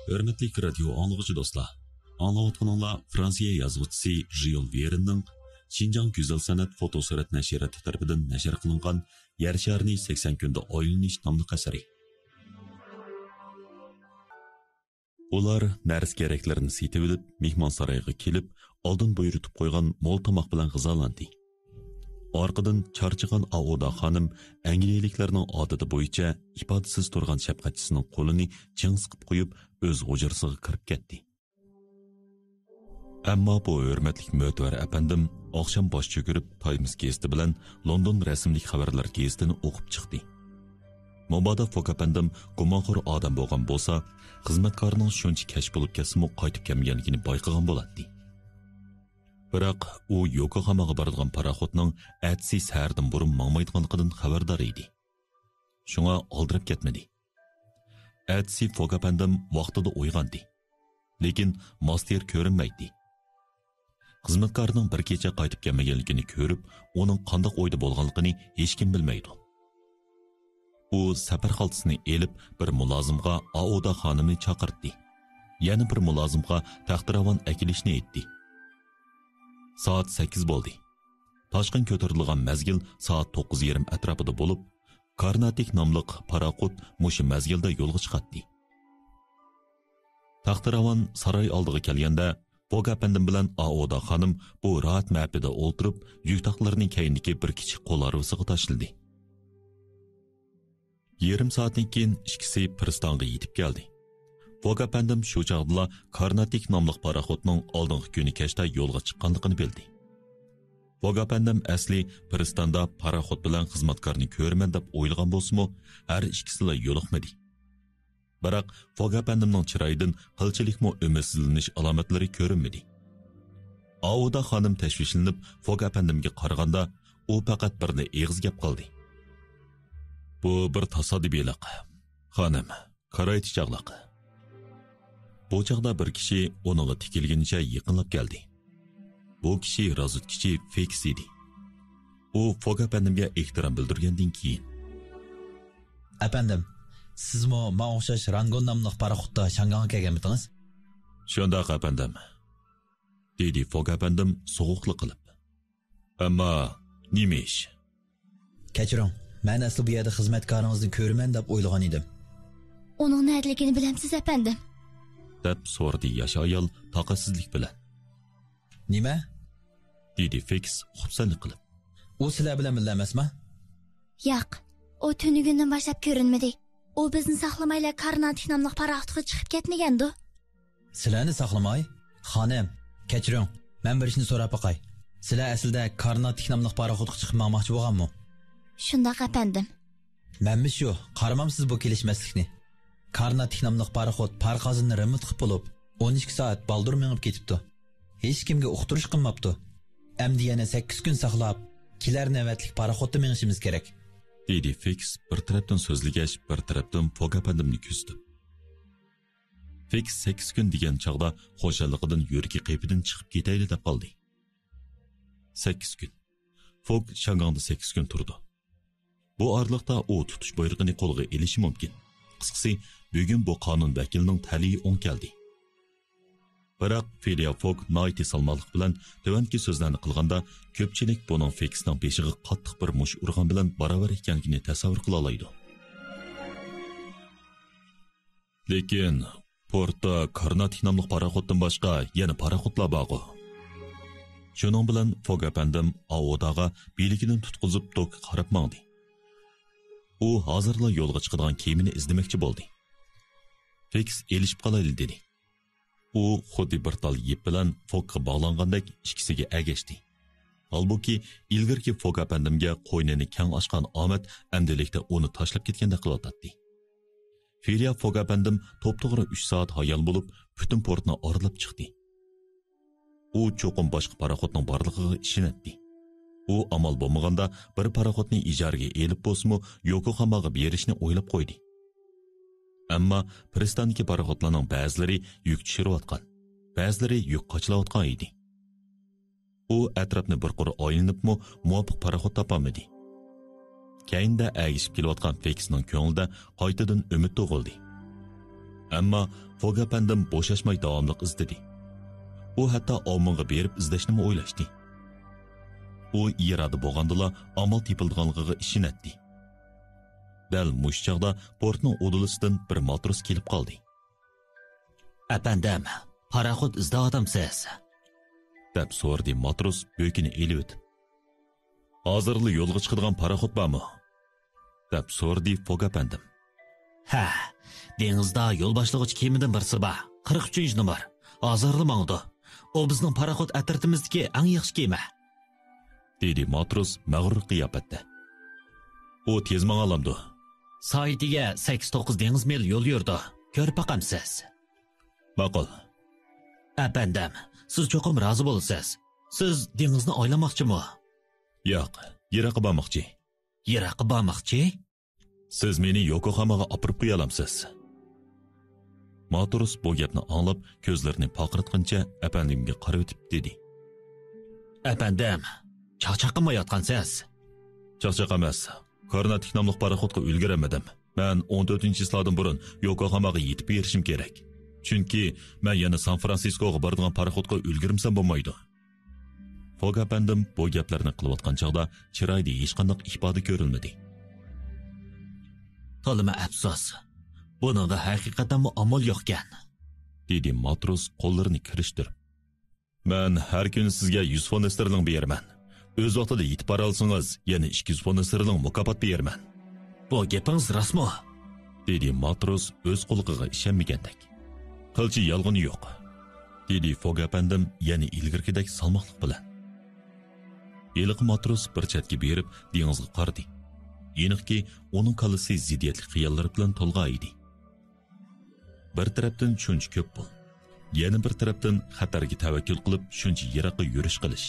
Hörmətli radio anlıqçı dostlar. Anlayotqanınlar Fransiya yazğıçısı Jules Verne'nin Şinjan Güzel Sanat Fotosurat Nəşriyyatı tərəfindən nəşr qılınğan Yer şarını 80 gündə oylanish nomli əsəri. Ular nərs keraklarını setib olib, mehmon saroyiga kelib, oldin buyurtib qo'ygan mo'l tomoq bilan g'izolandi. Orqadan charchagan Aoda xonim Angliyaliklarning odati bo'yicha ifodasiz turgan shafqatchisining qo'lini ching siqib qo'yib, o'z hujrasiga kirib ketdi. Ammo bu hurmatli mo'tvar apandim oqshom bosh cho'kirib Times gazeti bilan London rasmlik xabarlar gazetini o'qib chiqdi. Mobodo Fok apandim gumonxo'r odam bo'lgan bo'lsa, xizmatkorining shuncha kash bo'lib ketsa-mu qaytib kelmaganligini bayqagan bo'ladi. Biroq u Yokohamaga boradigan paraxotning atsi sardan burun mangmaydiganligidan xabardor edi. Shunga oldirib ketmadi. Atsi Fok apandim vaqtida uyg'ondi. Lekin master ko'rinmaydi. Xizmatkorining bir kecha qaytib kelmaganligini ko'rib, uning qanday o'yda bo'lganligini hech kim bilmaydi. U safar xaltasini elib bir mulozimga Aoda xonimni chaqirdi. Yana bir mulozimga taxtiravon akilishni aytdi. Soat 8 bo'ldi. Toshqin ko'tarilgan mazgil soat 9:30 atrofida bo'lib, Karnatik nomli paraxot mush mazgilda yo'lga chiqadi. Taxtiravon saroy oldiga kelganda Fok apandim bilan Aoda xonim bu rahat ma'bida o'ltirib, yuk taqlarining keyindagi bir kichik qo'l arvasiga tashladi. Yarım saatdan keyin ikkisi Pristonga yetib keldi. Fok apandim shu chog'da Karnatik nomli paraxotning oldingi kuni kechda yo'lga chiqqanligini bildi. Fok apandim asli Pristonda paraxot bilan xizmatkorni ko'raman deb o'ylagan bo'lsa-mu, har ikkisila yo'liqmadi. Biroq Fok apandimning chiroyidan qilchilikmi umidsizlanish alomatlari ko'rinmadi. Aoda xonim tashvishlanib Fok apandimga qaraganda, u faqat birni eg'iz gap qildi. Bu bir tasodibiylik. Xonim, qarayt chaqliq. Bu chaqda bir kishi uninga tikilganicha yaqinlab keldi. Bu kishi razutkichi Fix edi. U Fok apandimga ehtirom bildirgandan keyin: "Apandim, sizmi menga o'xshash Rangon nomli paraxotda Shanganga kelganmidingiz?" "Shundoq apandim," dedi Fok apandim sovuqlik qilib. "Ammo nima ish?" "Kechiring, men asli bu yerda xizmatkoringizni ko'raman deb o'ylagan edim." "Uning nadaligini bilamsiz apandim?" deb so'radi yosh ayol taqatsizlik bilan. "Nima?" dedi Fix xursandlik qilib. "U sizlar bilan birga emasmi?" "Yo'q, u tunugundan boshlab ko'rinmadi. U bizni saqlamayla Karnatik nomli paraxotga chiqib ketmagan-du." "Sizlarni saqlamay? Xonim, kechiring, men bir ishni so'rab boqay. Sizlar aslida Karnatik nomli paraxotga chiqib olmoqchi bo'lganmi?" "Shundoq apandim." "Menmi shu, qaramamsiz bu kelishmaslikni. Karnatik nomli paraxot Parqozni rimit qilib bo'lib 12 soat baldur minib ketibdi. Hech kimga uqtirish qilmabdi. Endi yana 8 kun saqlab, kelar navbatlik paraxotda minishimiz kerak." dedi Fix bir tarafdan so'zligach, bir tarafdan Fok apandimni kuzdi. Fix 8 kun degan chog'da xo'shalligidan yuragi qepidan chiqib ketayli deb qoldi. 8 kun. Fok Shangangda 8 kun turdi. Bu oraliqda u tutish buyrug'ini qo'lga olishi mumkin. Qisqasi, bugun bu qonun vakilining taliyi o'ng keldi. Biroq Filia Fok noiti salmonlik bilan tovanki so'zlarni qilganda, ko'pchilik buning Fixning beshiga qattiq bir mush urgan bilan barobar ekanligini tasavvur qila oladi. Lekin portda Karnatik nomli paraxotdan boshqa yana paraxotlar bor. Shuning bilan Fok apandim Aodaga beligidan tutqizib tok qarab mangdi. U hozirla yo'lga chiqadigan kemini izlamoqchi bo'ldi. Fix elishib qolayli dedi. U xuddi bir tal yip bilan Fokga bog'langandek ikkisiga agashdi. Halbuki ilgirki Fok apandimga qo'ynini kang ochgan omad amdilikda uni tashlab ketganda qilyotdi. Filia Fok apandim to'p-to'g'ri 3 soat hayal bo'lib, butun portni oralab chiqdi. U cho'qim boshqa paraxotning borligiga ishonatdi. U amal bo'lmaganda bir paraxotni ijaraga elib bo'lsa-mu, Yokohamaga berishni o'ylab qo'ydi. Ammo Pristondagi paraxotlarning ba'zilari yuk tushirayotgan, ba'zilari yuk qochilayotgan edi. U atrofni bir qur o'ylanibmi, muvofiq paraxot topolmadi. Keyinda agishib kelayotgan Fixning ko'nglida qaytadan umid tug'ildi. Ammo Fog apandim bo'shashmay davomliq izladi. U hatto Omonga berib izlashnimi o'ylashdi. U iroda bo'lgandila amal tepilganligiga ishonatdi. Dal mush chog'da portning o'dilisidan bir matros kelib qoldi. Apandim, paraxod izda odamsiz. deb so'radi matros bo'kini elib o'tib. Hozirli yo'lga chiqadigan paraxod bormi? deb so'radi Fog apandim. Ha, dengizda yo'l boshlag'ich kemidan birsi bor. 43-numar. Hozirli mangdi. O bizning paraxod atirtimizdagi eng yaxshi kema. dedi matros mag'rur qiyofatda. U tez mang'alamdi. Soatiga 8-9 dengiz mil yo'l yurdi. Ko'rib baqamsiz. Ma'qul. Apandim, siz cho'qim rozi bo'lasiz. Siz dengizni oylamoqchimi? Yo'q, yiroqqa bormoqchi. Yiroqqa bormoqchi? Siz meni Yokohamaga opirib qo'ya olamsiz. Matros bu gapni anglab, ko'zlarini paqirtqancha apandimga qarab o'tib dedi. Apandim, chaqchaqmayotgansiz. Chaqchaq emas. Karnatik nomli paraxodga ulguramadim. Men 14-yildan burun Yokohamaga yetib erishim kerak. Chunki men yana San Fransiskoga boradigan paraxodga ulgurimsam bo'lmaydi. Fog apandim bu gaplarni qilayotgan chog'da chiroyda hech qanday ifoda ko'rilmadi. Tolima afsus. Buningga haqiqatanmi amal yo'qkan, dedi matros qo'llarini kirishtirib. Men har kuni sizga 100 fond sterling beraman. O'z vaqtida yetib bora olsangiz, yana 200 fond sterling mukofot beraman. Bu gapingiz rostmi? dedi matros o'z quliqiga ishonmagandek. Qilchi yolg'oni yo'q, dedi Fog apandim yana ilgirkidek salmoqlik bilan. Eliq matros bir chetga berib dengizga qaradi. Aniqki, uning qalisi ziddiyatli xiyollar bilan to'lg'an edi. Bir tarafdan shuncha ko'p pul, yana bir tarafdan xatarga tavakkul qilib shuncha yiroqqa yurish qilish.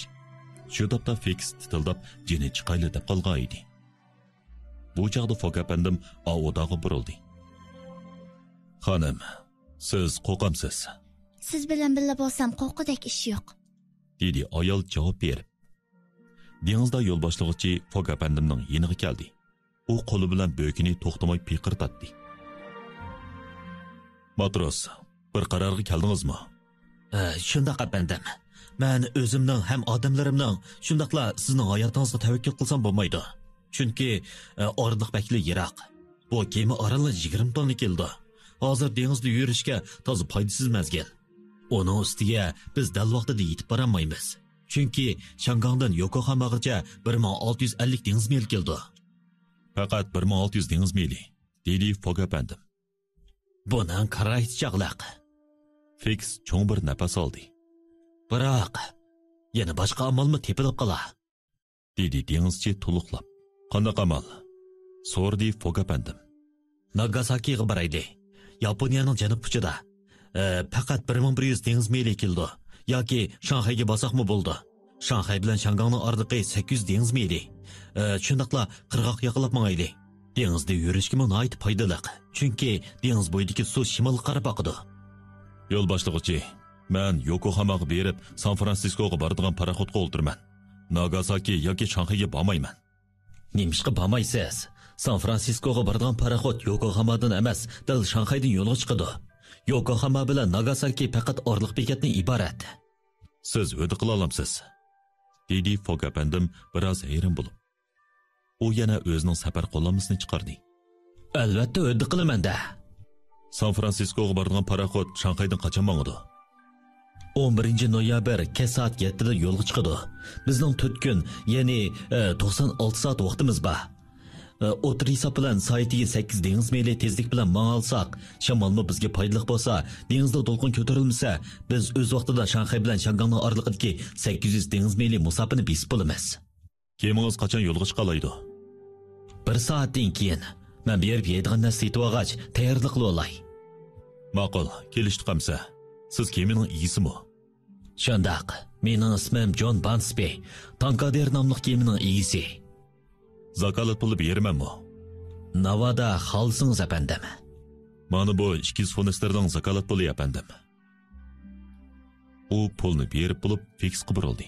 Shu topda Fix titildab jini chiqayli deb qolgan edi. Bu chog'da Fog apandim ovodaga burildi. Xonim, siz qo'rqamsiz. Siz bilan birga bo'lsam qo'rqudek ish yo'q. dedi ayol javob berib. Dengizda yo'l boshlag'uchi Fog apandimning yeniga keldi. U qo'li bilan bo'kini to'xtamay piqirtatdi. Matros, bir qarorga keldingizmi? Shundoq apandim. Men o'zimning ham odamlarimning shundoqla sizning hayotingizga tavakkul qilsam bo'lmaydi. Chunki orliq bakli yiroq. Bu kema orali 20 tonna keldi. Hozir dengizda yurishga toza foydasiz mazgil. Uning ustiga biz dal vaqtida yetib borolmaymiz. Chunki Shangangdan Yokohamagacha 1650 dengiz mil keldi. Faqat 1600 dengiz mili, dedi Fog apandim. Bundan qarayt chaqlaq. Fix cho'ng bir nafas oldi. Biroq, yana boshqa amalmi tepilib qola? dedi dengizchi to'liqlab. Qanday amal? so'rdi Fog apandim. Nagasakiga boraydi. Yaponiyaning janub uchida. Faqat 1100 dengiz mili keldi. Yoki Shanxayga bosaqmi bo'ldi. Shanxay bilan Shangangning oraliqi 800 dengiz mili. Shundaqla qirg'oq yaqinlab mangaydi. Dengizda yurishga nihoyat foydali. Chunki dengiz bo'yidagi suv shimolga qarab oqadi. Yo'l boshlag'uchi, men Yokohamaga berib San Fransiskoga boradigan paraxodga o'tirman. Nagasaki yoki Shanxayga bormayman. Nimishqa bormaysiz? San Fransiskoga boradigan paraxod Yokohamadan emas, dal Shanxaydan yo'lga chiqadi. Yokohama bilan Nagasaki faqat orliq bekatdan iborat. Siz o'di qila olamsiz, dedi Fog apandim biroz hayron bo'lib. U yana o'zining safar qo'llanmasini chiqardi. Albatta o'di qilaman-da. San Fransiskoga boradigan paraxod Shanxaydan qachon mangadi? 11 noyabr kech soat 7 da yo'lga chiqadi. Bizning 4 kun, ya'ni 96 soat vaqtimiz bor. O'tirisa bilan soatiga 8 dengiz mili tezlik bilan mang'alsak, shamolmi bizga foydali bo'lsa, dengizda to'lqin ko'tarilmasa, biz o'z vaqtida Shanxay bilan Shangangning oralig'idagi 800 dengiz mili musofani besib bo'lamiz. Kemingiz qachon yo'lga chiqalaydi? 1 soatdan keyin. Men berib yeydigan narsa yetib olgach, tayyorlik qilib olay. Ma'qul, kelishdik amsa. Siz kemining egisimi? Shundaq. Mening ismim John Bansby. Tankader nomli kemining egisi. Zakalat puli beramanmi? Navada xolsingiz apandim. Mana bu 200 fond sterling zakalat puli apandim. U pulni berib bo'lib Fix qibirildi.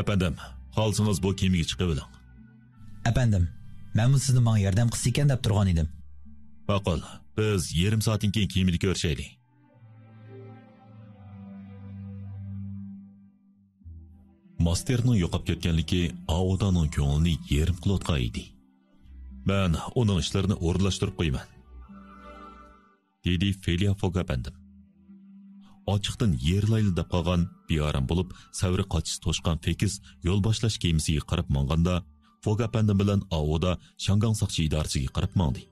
Apandim, xolsingiz bu kemiga chiqib oling. Apandim, men sizni menga yordam qilsa ekan deb turgan edim. Ma'qul, Biz yarım soatdan keyin kemini ko'rishaylik. Masterning yo'qolib ketganligi Aodaning ko'nglini yerim qilotgan edi. Men uning ishlarini o'rinlashtirib qo'yaman, dedi Felia Fogg apandim. Ochiqdan yerlayli deb qolgan beoram bo'lib, savri qochish to'shqan Fekis yo'l boshlash kemasiga qarab monganda, Fogg apandim bilan Aoda Shangang soqchi idorasiga qarab mongdi.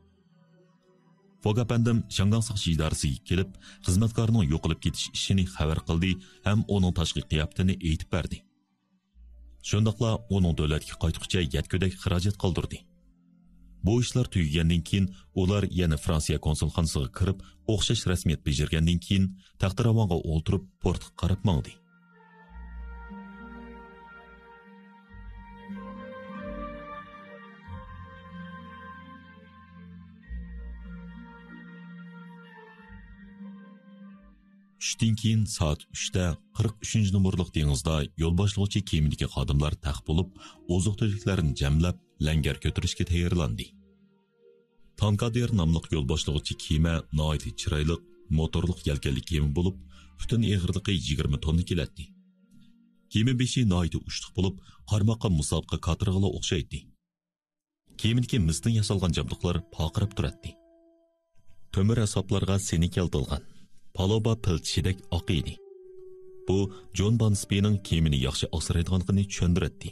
Fogg apandim Shangang soqchi idorasiga kelib, xizmatkorning yo'qolib ketish ishini xabar qildi ham uning tashqi qiyofatini aytib berdi. Shundaqla uning davlatga qaytqucha yetkudak xarajat qoldirdi. Bu ishlar tugagandan keyin ular yana Fransiya konsulxonasiga kirib, o'xshash rasmiyat bajargandan keyin taxtiravonga o'ltirib portga qarab mangdi. Tushdan keyin soat 3da 43 nomerlik dengizda yo'l boshlovchi keminiki xodimlar taq bo'lib, oziq-tuliklarni jamlab, langar ko'tarishga tayyorlandi. Tankader nomli yo'l boshlovchi kema noiti chiroyli motorliq yelkanli kema bo'lib, butun eg'irligi 20 tonna keladi. Kema beshi noiti ushliq bo'lib, qarmoqqa musobqa katerga o'xshaydi. Keminiki misdan yasalgan jabduqlar paqirib turadi. To'mir asablarga seni keltilgan. Paloba piltishidek oq edi. Bu John Bansby'ning kemini yaxshi asraydiganligini tushundiradi.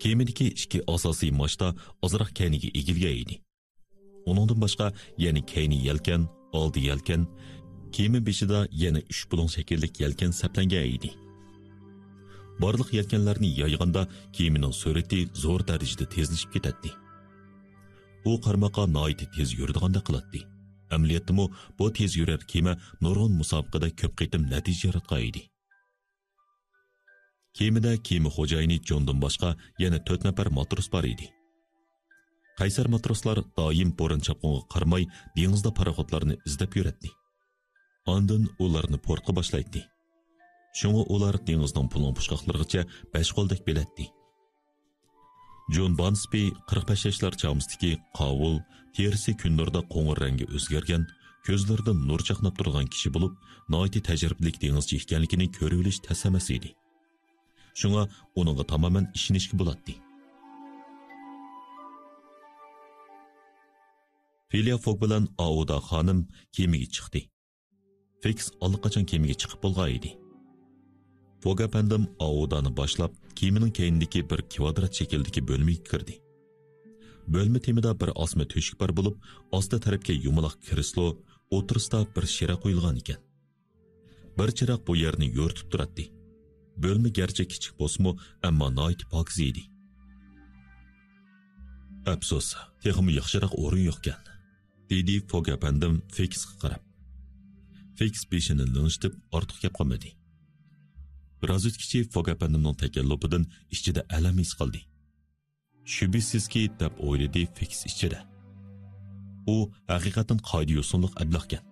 Keminiki ikki asosiy mashta ozroq kayniga egilgan edi. Uningdan boshqa yana kayni yelkan, oldi yelkan, kema beshida yana 3 bulon shakllik yelkan saplangan edi. Barliq yelkanlarni yoyganda kemining surati zo'r darajada tezlashib ketadi. U qarmoqqa noiti tez yurdiganda qiladi. Amaliyotda bu tez yurar kema nurg'un musobaqada ko'p qitim natija yaratgan edi. Kemada kema xo'jayini Johndan boshqa yana 4 nafar matros bor edi. Qaysar matroslar doim bo'ron chapqonga qarmay dengizda paraxodlarni izlab yuradi. Ondan ularni portga boshlaydi. Shunga ular dengizning pulon pushqoqlarigacha 5 qo'ldak beladi. John Bansby 45 yoshlar chamusdagi qovul, terisi kunlarda qo'ng'ir rangi o'zgargan, ko'zlarida nur chaqnab turgan kishi bo'lib, noiti tajribalik dengizchi ekanligini ko'rib olish tasamas edi. Shunga uningga tamoman ishonishga bo'ladi. Felia Fogg bilan Aoda xonim kemaga chiqdi. Fix allaqachon kemaga chiqib bo'lgan edi. Fogg apandim Aodani boshlab, kemining keyindagi bir kvadrat shakldagi bo'lmaga kirdi. Bo'lma temida bir osma to'shik bor bo'lib, osti tarafga yumaloq kreslo, o'tirisda bir shira qo'yilgan ekan. Bir chiroq bu yerni yo'rtib turadi. Bo'lma garchi kichik bo'lsa-mu, ammo noit pokiz edi. Afsus, texmi yaxshiroq o'rin yo'q ekan, dedi Fogg apandim Fixga qarab. Fix beshini linchtib ortiq gap qilmadi. Biroz o'tkichi Fogg apandimning takallubidan ichida alam his qildi. Shubhisizki deb o'yladi Fix ichida. U haqiqatan qoida yo'sinliq ablaqgan.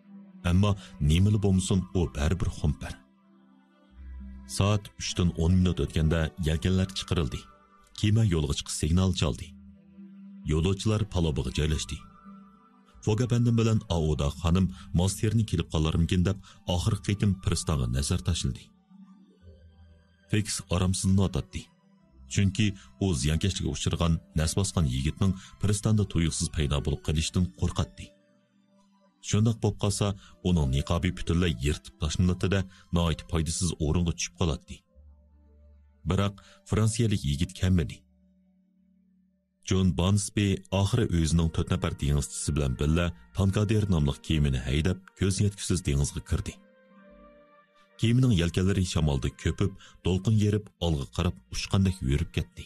Ammo nemali bo'lmasin u baribir xumpar. Soat 3dan 10 minut o'tganda yelkanlar chiqarildi. Kema yo'lga chiqish signal chaldi. Yo'lovchilar palobaga joylashdi. Fogg apandim bilan Aoda xonim masterni kelib qolarmikin deb oxirgi qitim pristonga nazar tashildi. Fix aramsizlanatdi. Chunki u ziyonkashlikka uchragan nasbosgan yigitning pristonda tuyuqsiz paydo bo'lib qolishdan qo'rqatdi. Shundoq bo'lib qolsa, uning niqobi butunlay yirtib tashlanatida noit foydasiz o'ringa tushib qoladi. Biroq fransiyalik yigit kelmadi. John Bansby oxiri o'zining 4 nafar dengizchisi bilan birga Tankader nomli kemani haydab ko'z yetkisiz dengizga kirdi. Kemining yelkanlari shamolda ko'pib, to'lqin yerib, olg'a qarab uchqandek yurib ketdi.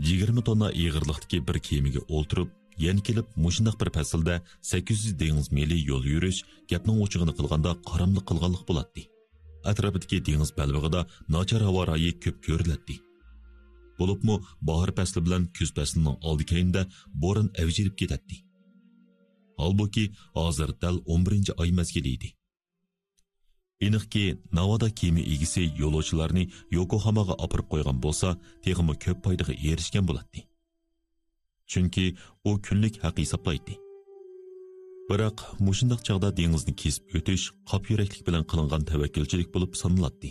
20 tonna ig'irlikdagi bir kemaga o'ltirib, yana kelib, mushundaq bir faslda 800 dengiz mili yo'l yurish, gapning o'chig'ini qilganda qaramliq qilganlik bo'ladi. Atrofidagi dengiz balbig'ida nachar havo rayi ko'p ko'riladi. Bo'libmi, bahor fasli bilan kuz faslining oldi keyinda bo'ron avjirib ketadi. Halbuki hozir dal 11-oy mezgili edi. Aniqki, navoda kema egisi yo'lovchilarni Yokohamaga olib qo'ygan bo'lsa, texmi ko'p foydaga erishgan bo'ladi. Chunki u kunlik haq hisoblaydi. Biroq mushundaq chaqda dengizni kesib o'tish qop yuraklik bilan qilingan tavakkülchilik bo'lib sanaladi.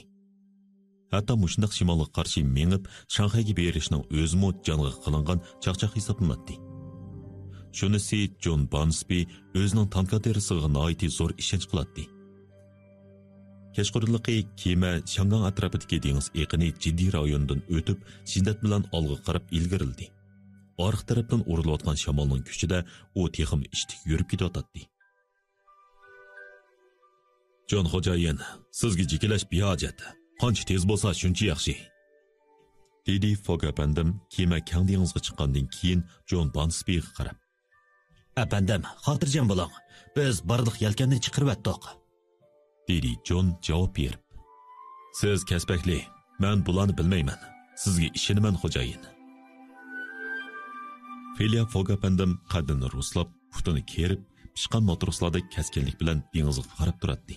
Hatto mushundaq shimolga qarshi mengib Shanxayga berishning o'zimi jonga qilingan chaqchaq hisoblanadi. Shunisi John Barnsby o'zining tankaderisiga noiti zo'r ishonch qiladi. Kechqurunligi kema Shangang atrofidagi dengiz eqini jiddiy rayondan o'tib, shiddat bilan olg'a qarab ilgarildi. Orqa tarafdan urilayotgan shamolning kuchida u texim ishtik yurib ketayotdi. Jon xo'jayin, sizga jikilash behojat. Qancha tez bo'lsa shuncha yaxshi. Dedi Fog apandim kema kang dengizga chiqqandan keyin Jon Barnsbyga qarab. Apandim, xotirjam bo'ling. Biz barliq yelkanni chiqirib dedi Jon javob berib. Siz kasbakli, men bularni bilmayman. Sizga ishonaman xo'jayin. Filia Fog apandim qaddini ruslab, putini kerib, pishqan matroslarda kaskinlik bilan dengizga qarab turadi.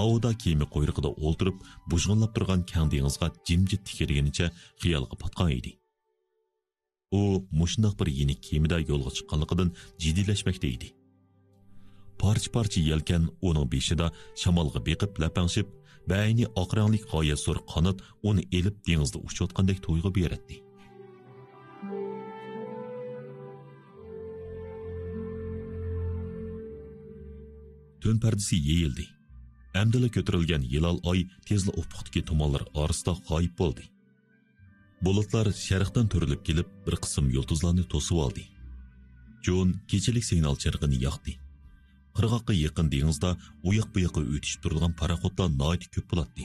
Auda kema quyruqida o'ltirib, bujg'unlab turgan kang dengizga jimjit tikilganicha xiyolga patgan edi. U mushundaq bir yeni kemada yo'lga chiqqanligidan jiddiylashmoqda edi. Parcha-parcha yelkan uning beshida shamolga beqib lapangshib, bayni oq ranglik g'oya so'r qanot uni elib dengizda uchayotgandek to'yg'i beradi. Tun pardasi yeyildi. Әмділі көтірілген елал ай тезлі ұппықтыки тұмалар арыста ғайып болды. Bulutlar şərqdən törülüb kelib bir qism yıldızlarını tosub aldı. John keçilik signal çırğını yaxdı. Qırğaqqa yaqın dengizda uyaq buyaqqa ötüşüp turulğan paraxotlar nayt köp bulatdı.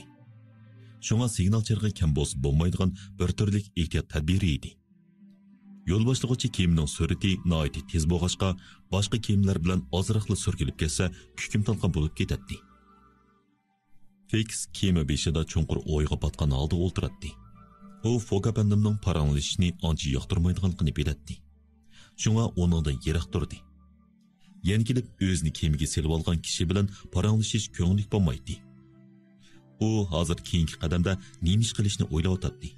Şuna signal çırğı kam bolsa bolmaydigan bir türlük ehtiyat tədbiri idi. Yol başlıqçı keminin sürəti nayt tez boğaşqa başqa kemlər bilan azıraqlı sürgülüb ketsə kükim talqan bolup ketətdi. Fix kema beşida çonqur oyğa batqan halda o'ltiratdi. O Fog apandimning paranglashishni ancha yoqtirmaydiganligini biladi. Shunga oningdan yiroq turdi. Yana kelib o'zini kemaga selib olgan kishi bilan paranglashish ko'nglik bo'lmaydi. U hozir keyingi qadamda nima ish qilishni o'ylayotdi.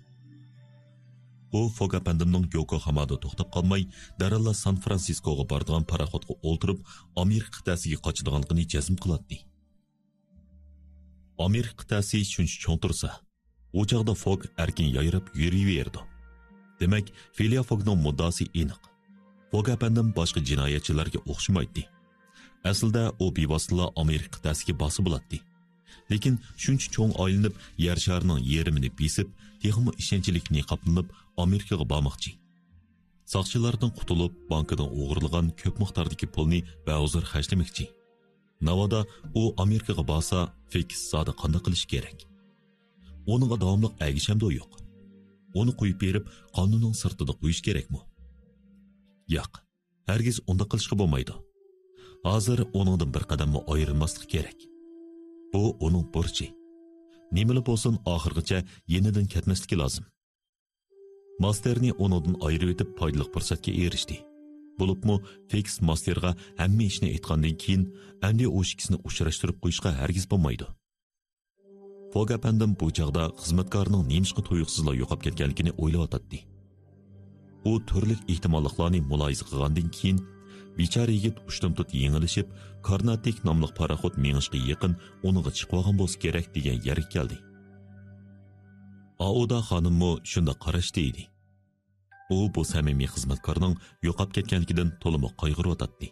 U Fog apandimning Yokohamada to'xtab qolmay, daralla San Fransiskoga boradigan paraxotga o'ltirib, Amerika qit'asiga qochadiganligini jazm qiladi. Amerika qit'asi shuncha cho'ng tursa, o chaqda Fog erkin yayrab yuraverdi. Demak, Filia Fogning muddasi aniq. Fog apandim boshqa jinoyatchilarga o'xshamaydi. Aslida u bevosita Amerika qit'asiga bosib bo'ladi. Lekin shuncha cho'ng aylanib, yer sharining yerimini besib, texmi ishonchlikni qoplanib Amerikaga bormoqchi. Soqchilardan qutulib, bankadan o'g'irlagan ko'p miqdordagi pulni ba'zir xarjlamoqchi. Navoda u Amerikaga borsa, Fix zodi qanday qilish kerak? Onunğa davamlıq əgişəmdə o yox. Onu qoyub berib, qanunun sırtında qoyuş kerakmı? Yox, hərgiz onda qilishqa bo'lmaydi. Hozir onundan bir qadamma ayrılmaslik kerak. Bu onun burchi. Nimali bo'lsin oxirgacha yenidan ketmasligi lozim. Masterni onundan ayirib etib foydali fursatga erishdi. Bo'libmi, Fix Masterga hamma ishni aytgandan keyin endi o ikkisini uchrashtirib qo'yishga hargiz bo'lmaydi. Fog apandim bu chaqda xizmatkorning nemishqa tuyuqsizla yo'qolib ketganligini o'ylayotdi. U turli ehtimolliklarni muloyiza qilgandan keyin bechora yigit ushtum-tut yengilishib, Karnatik nomli paraxot mengishga yaqin uningga chiqib olgan bo'lsa kerak degan yerga keldi. Aoda xonimmi shunda qarashdi edi. U bu samimiy xizmatkorning yo'qolib ketganligidan to'liq qayg'urayotdi.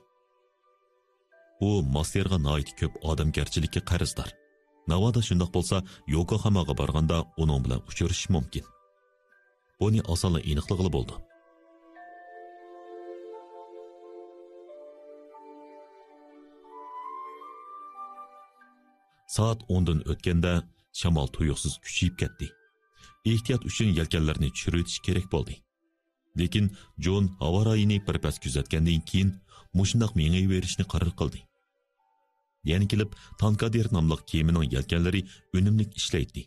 U Masterga noit ko'p odamgarchilikka qarzdor. Navoda shundoq bo'lsa, Yokohamaga borganda uning bilan uchrashish mumkin. Buni osonla aniqlig'i bo'ldi. Soat 10dan o'tganda shamol tuyuqsiz kuchayib ketdi. Ehtiyot uchun yelkanlarni tushiritish kerak bo'ldi. Lekin John havo rayini birpas kuzatgandan keyin mushundoq mengayverishni qaror qildi. Yani kelib, Tankadir nomli kemining yelkanlari unumlik ishlaydi.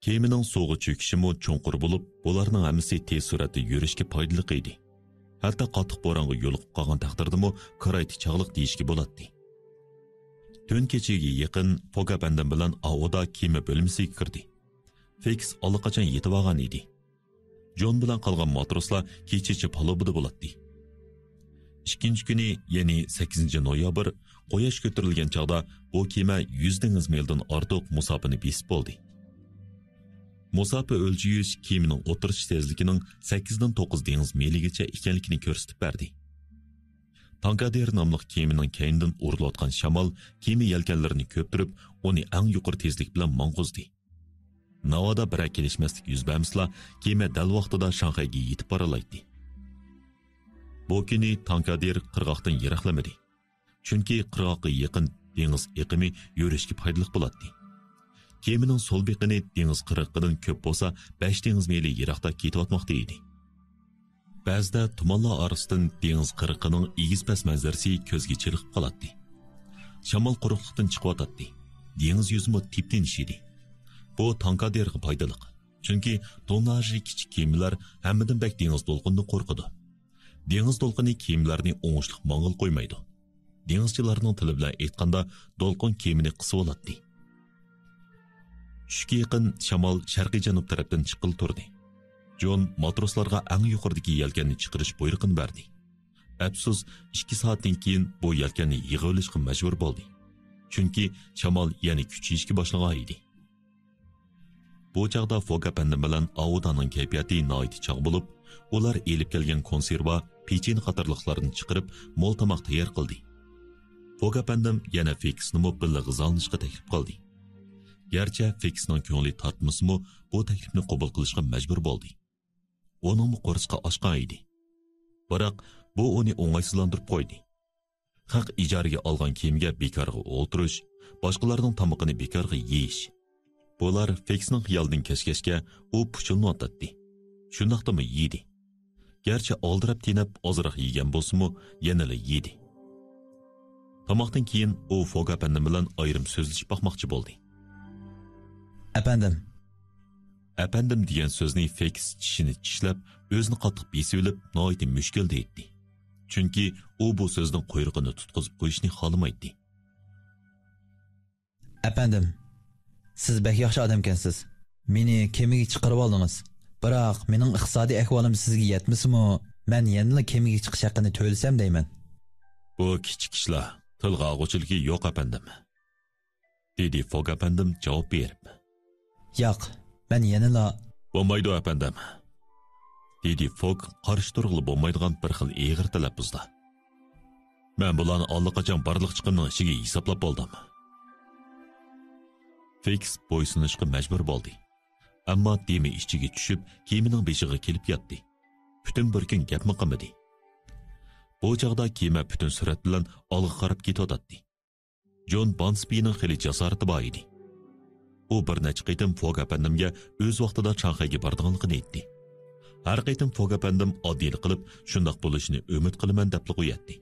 Kemining suvga cho'kishimi cho'nqur bo'lib, bularning hammasi tez suratda yurishga foydali edi. Hatto qattiq bo'ronga yo'liqib qolgan taqdirdami, qarayt chog'liq deyishga bo'ladi. Tun kechiga yaqin Fog apandim bilan Aoda kema bo'lmasiga kirdi. Fix allaqachon yetib olgan edi. John bilan qolgan matroslar kechicha palubida bo'ladi. İkinci günü, yani 8 noyabr, quyosh ko'tarilgan chog'da bu kema 100 dengiz mildan ortiq musofani besib bo'ldi. Musofa o'lchiyish kemaning o'tirish tezligining 8 dan 9 dengiz miligacha ekanligini ko'rsatib berdi. Tankader nomli kemaning keynidan urilayotgan shamol kema yelkanlarini ko'ptirib, uni eng yuqori tezlik bilan mang'uzdi. Navoda bir kelishmaslik yuz bermasa, kema dal vaqtida Shanxayga yetib boralaydi. Bu kuni Tankader qirg'oqdan yiroqlamadi. Chunki qirg'oqqa yaqin dengiz iqimi yurishga foydali bo'ladi. Kemaning so'l beqini dengiz qirg'oqidan ko'p bo'lsa, 5 dengiz mili yiroqda ketayotmoqda edi. Ba'zida tumanlar orasidan dengiz qirg'oqining egiz-pas manzarasi ko'zga chiliqib qoladi. Shamol quruqlikdan chiqyotdi. Dengiz yuzimi tip-tinish edi. Bu Tankaderga foydali. Chunki tonaji kichik kemalar hammadan bak dengiz to'lqinidan qo'rqadi. Dengiz to'lqini kemalarni o'ngishliq mang'il qo'ymaydi. Dengizchilarning tili bilan aytganda to'lqin kemani qisib oladi. Tushga yaqin shamol sharqiy janub tarafdan chiqil turdi. Jon matroslarga eng yuqoridagi yelkanni chiqarish buyrug'ini berdi. Afsus, 2 soatdan keyin bu yelkanni yig'ib olishga majbur bo'ldi. Chunki shamol yana kuchayishga boshlagan edi. Bu chaqda Fogapandim bilan Audaning kayfiyati noiti chaq bo'lib, ular elib kelgan konserva, pechin qatorliqlarini chiqarib, mo'l tomoq tayyor qildi. Fogapandim yana Fixni birga g'izalnishga taklif qildi. Gerçi Fixning ko'ngli tortmasmi, bu taklifni qabul qilishga majbur bo'ldi. Uning qo'rsqa ochgan edi. Biroq bu uni o'ng'aysizlantirib qo'ydi. Haq ijaraga olgan kiyimga bekorga o'ltirish, boshqalarning tomoqini bekorga yeyish. Bular Fixning xiyolidan kechgachga u puchilnotdi. Shundaqdimi yedi. Gerçi oldirab tinab ozroq yegan bo'lsa-mu, yanala yedi. Tomoqdan keyin u Fogapandim bilan ayrim so'zlashib boqmoqchi bo'ldi. Efendim degan so'zni Fix tishini tishlab, o'zini qattiq besib olib, noiti mushkul deydi. Chunki u bu so'zning quyrug'ini tutqizib qo'yishni xohlamaydi. Efendim, siz bek yaxshi odamkansiz. Meni kemiga chiqarib oldingiz. Biroq mening iqtisodiy ahvolim sizga yetmasmi? Men yana kemiga chiqish haqini to'lasam deyman. Bu kichik ishlar tilga og'uchiligi yo'q efendim. Dedi Fogapandim javob berib. Yo'q, men yana bo'lmaydi efendim. Dedi Fog qarshi turg'ili bo'lmaydigan bir xil eg'ir talaffuzda. Men bularni allaqachon barliq chiqimning ishiga hisoblab oldim. Fix bo'ysunishga majbur bo'ldi. Ammo demi ichiga tushib, kemaning beshiga kelib yotdi. Butun bir kun gapmi qilmadi. Bu chaqda kema butun surat bilan olg'a qarab ketayotdi. John Bansby'ning xili jasorati bor edi. U bir necha qitim Fogapandimga o'z vaqtida Shanxayga borganligini aytdi. Har qitim Fogapandim oddiylik qilib, shundoq bo'lishini umid qilaman deb qo'yatdi.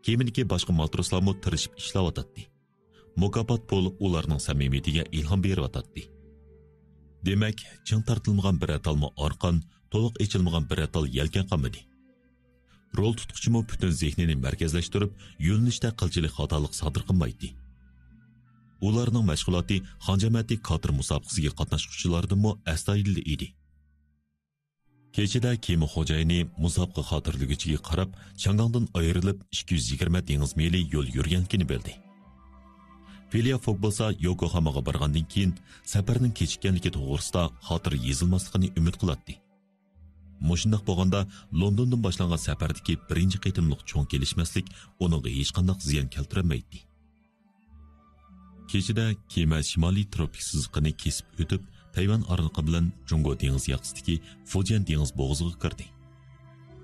Keminiki boshqa matroslarmo tirishib ishlayotdi. Mukofot pul ularning samimiyatiga ilhom beryotdi. Demak, ching tortilmagan bir atalma orqon, to'liq echilmagan bir atal yelkan qolmadi. Rol tutquchimi butun zehnini markazlashtirib, yo'linishda qilchilik xatolik sodir qilmaydi. Ularning mashg'uloti Xonjamati Kotir musobaqasiga qatnashuvchilardanmi astoydil edi. Kechida kema xo'jayini musobaqa xotirligichiga qarab, Changangdan ayrilib 220 dengiz mili yo'l yurganligini bildi. Filia Fog bo'lsa Yokohamaga borgandan keyin safarning kechikkanligi to'g'risida xotir yozilmasligini umid qiladi. Mushundaq bo'lganda Londondan boshlangan safardagi birinchi qitimliq cho'ng kelishmaslik uninga hech qanday ziyon keltirmaydi. Kechida kema shimoliy tropik siziqini kesib o'tib, Tayvan orlig'i bilan Jungo dengiz yoqasidagi Fujian dengiz bo'g'ziga kirdi.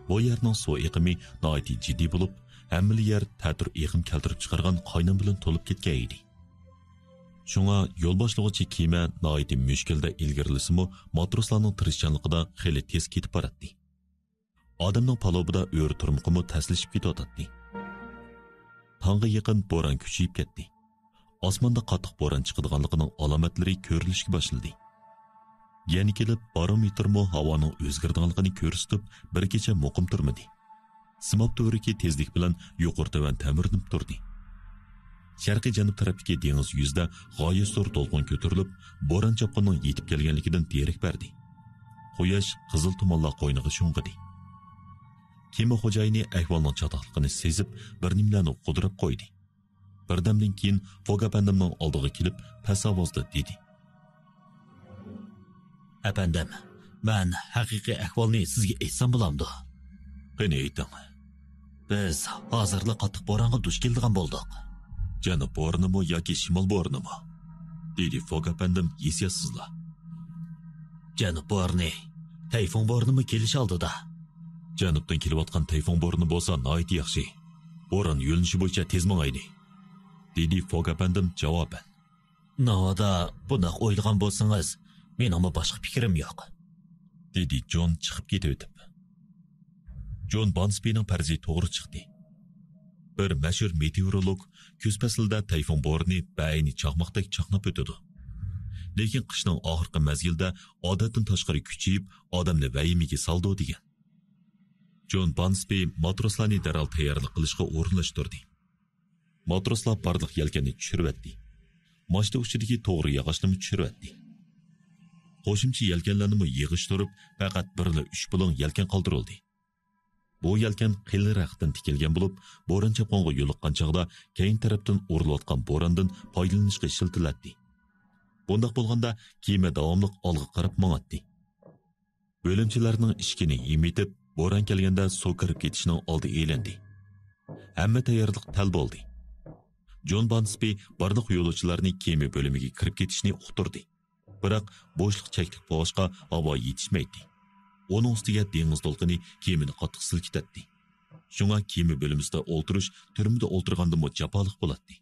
Bu yerning suv iqimi noiti jiddiy bo'lib, hamma yer ta'tir iqim keltirib chiqargan qaynon bilan to'lib ketgan edi. Shunga yo'l boshlovchi kema noiti mushkulda ilgarilisimi matroslarning tirishchanligida xeli tez ketib boradi. Odamning palobida o'ri turmuqimi taslishib ketayotdi. Tongga yaqin bo'ron kuchayib ketdi. Osmonda qattiq bo'ron chiqadiganligining alomatlari ko'rilishga boshladi. Yana kelib barometrmo havoning o'zgarganligini ko'rsatib, bir kecha muqim turmadi. Simab to'riki tezlik bilan yuqori-tovan ta'mirlanib turdi. Sharqiy janub tarafdagi dengiz yuzida g'oyat zo'r to'lqin ko'tarilib, bo'ron chopqining yetib kelganligidan derak berdi. Quyosh qizil tumonlar qo'yniga sho'ng'idi. Kema xo'jayini ahvolning chatoqligini sezib, bir nimlarni qudirib qo'ydi. Birdamdan keyin Fog apandimning oldiga kelib, past ovozda dedi: Apandim, men haqiqiy ahvolni sizga aytsam bo'lamdi. "Qani ayting." Biz hozirli qattiq bo'ronga duch keldigan bo'ldik. "Janub bo'ronimi yoki shimol bo'ronimi?" dedi Fog apandim esiyatsizla. Janub bo'roni, tayfun bo'ronimi kelish oldida. Janubdan kelayotgan tayfun bo'roni bo'lsa, nihoyat yaxshi. Bo'ron yo'linishi bo'yicha tez mangaydi, dedi Fog apandim javoban. Navoda bunaqa o'ylagan bo'lsangiz, meningmi boshqa fikrim yo'q, dedi Jon chiqib ketib. Jon Bansby'ning farzi to'g'ri chiqdi. Bir mashhur meteorolog kuz faslida tayfun bo'roni bayni chaqmoqdek chaqnab o'tadi. Lekin qishning oxirgi mezgilda odatdan tashqari kuchayib, odamni vahimaga soldi degan. Jon Bansby matroslarni darhol tayyorlik qilishga o'rinlashtirdi. Matroslar barliq yelkanni tushiribdi. Mashina uchidagi to'g'ri yog'ochni tushiribdi. Qo'shimcha yelkanlarni yig'ishtirib, faqat birla 3 bulon yelkan qoldirildi. Bu yelkan qiyinroqdan tikilgan bo'lib, bo'ron chapqonga yo'liqqan chog'da keyin tarafdan o'rilayotgan bo'rondan foydalanishga ishiltiladi. Bundaq bo'lganda kema davomli olg'a qarab mang'atdi. Bo'limchilarning ishkini yemitib, bo'ron kelganda suv kirib ketishning oldi elandi. Hamma tayyorlik tal bo'ldi. Jon Bansby barliq yo'lovchilarni kema bo'limiga kirib ketishni uqtirdi. Biroq bo'shliq cheklik bo'lishqa havo yetishmaydi. Onun ustiga dengiz to'lqini kemani qattiq silkitadi. Shunga kema bo'limida o'tirish turmida o'tirganda jafoliq bo'ladi.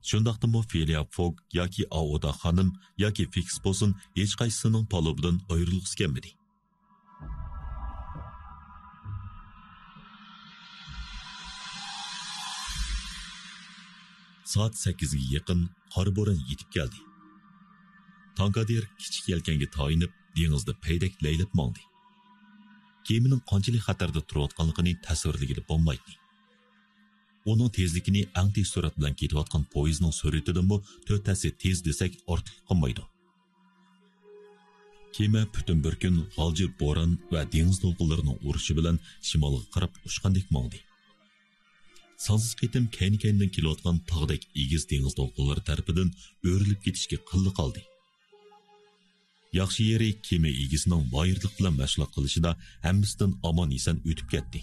Shundaqdimi Felia Fog yoki Aoda xonim yoki Fix bo'lsin hech qaysisining palubidan ayrilg'isi kelmadi. Soat 8 ga yaqin qor bo'ron yetib keldi. Tankadir kichik yelkanga tayinib dengizda paydak laylab mangdi. Kemaning qanchalik xatarda turayotganligini tasvirlagili bo'lmaydi. Onun tezligini eng tez surat bilan ketayotgan poyezdning suratidanmi 4 tasi tez desak ortiq qilmaydi. Kema butun bir kun g'aljir bo'ron va dengiz to'lqinlarining urishi bilan shimolga qarab uchgandek mangdi. Sansiz qitim kayni-kaynidan kelayotgan tog'dek egiz dengiz to'lqinlari tarafidan o'rilib ketishga qilli qoldi. Yaxshi yeri kema egisining moyirlik bilan mashg'ulot qilishida hammasidan omon-eson o'tib ketdi.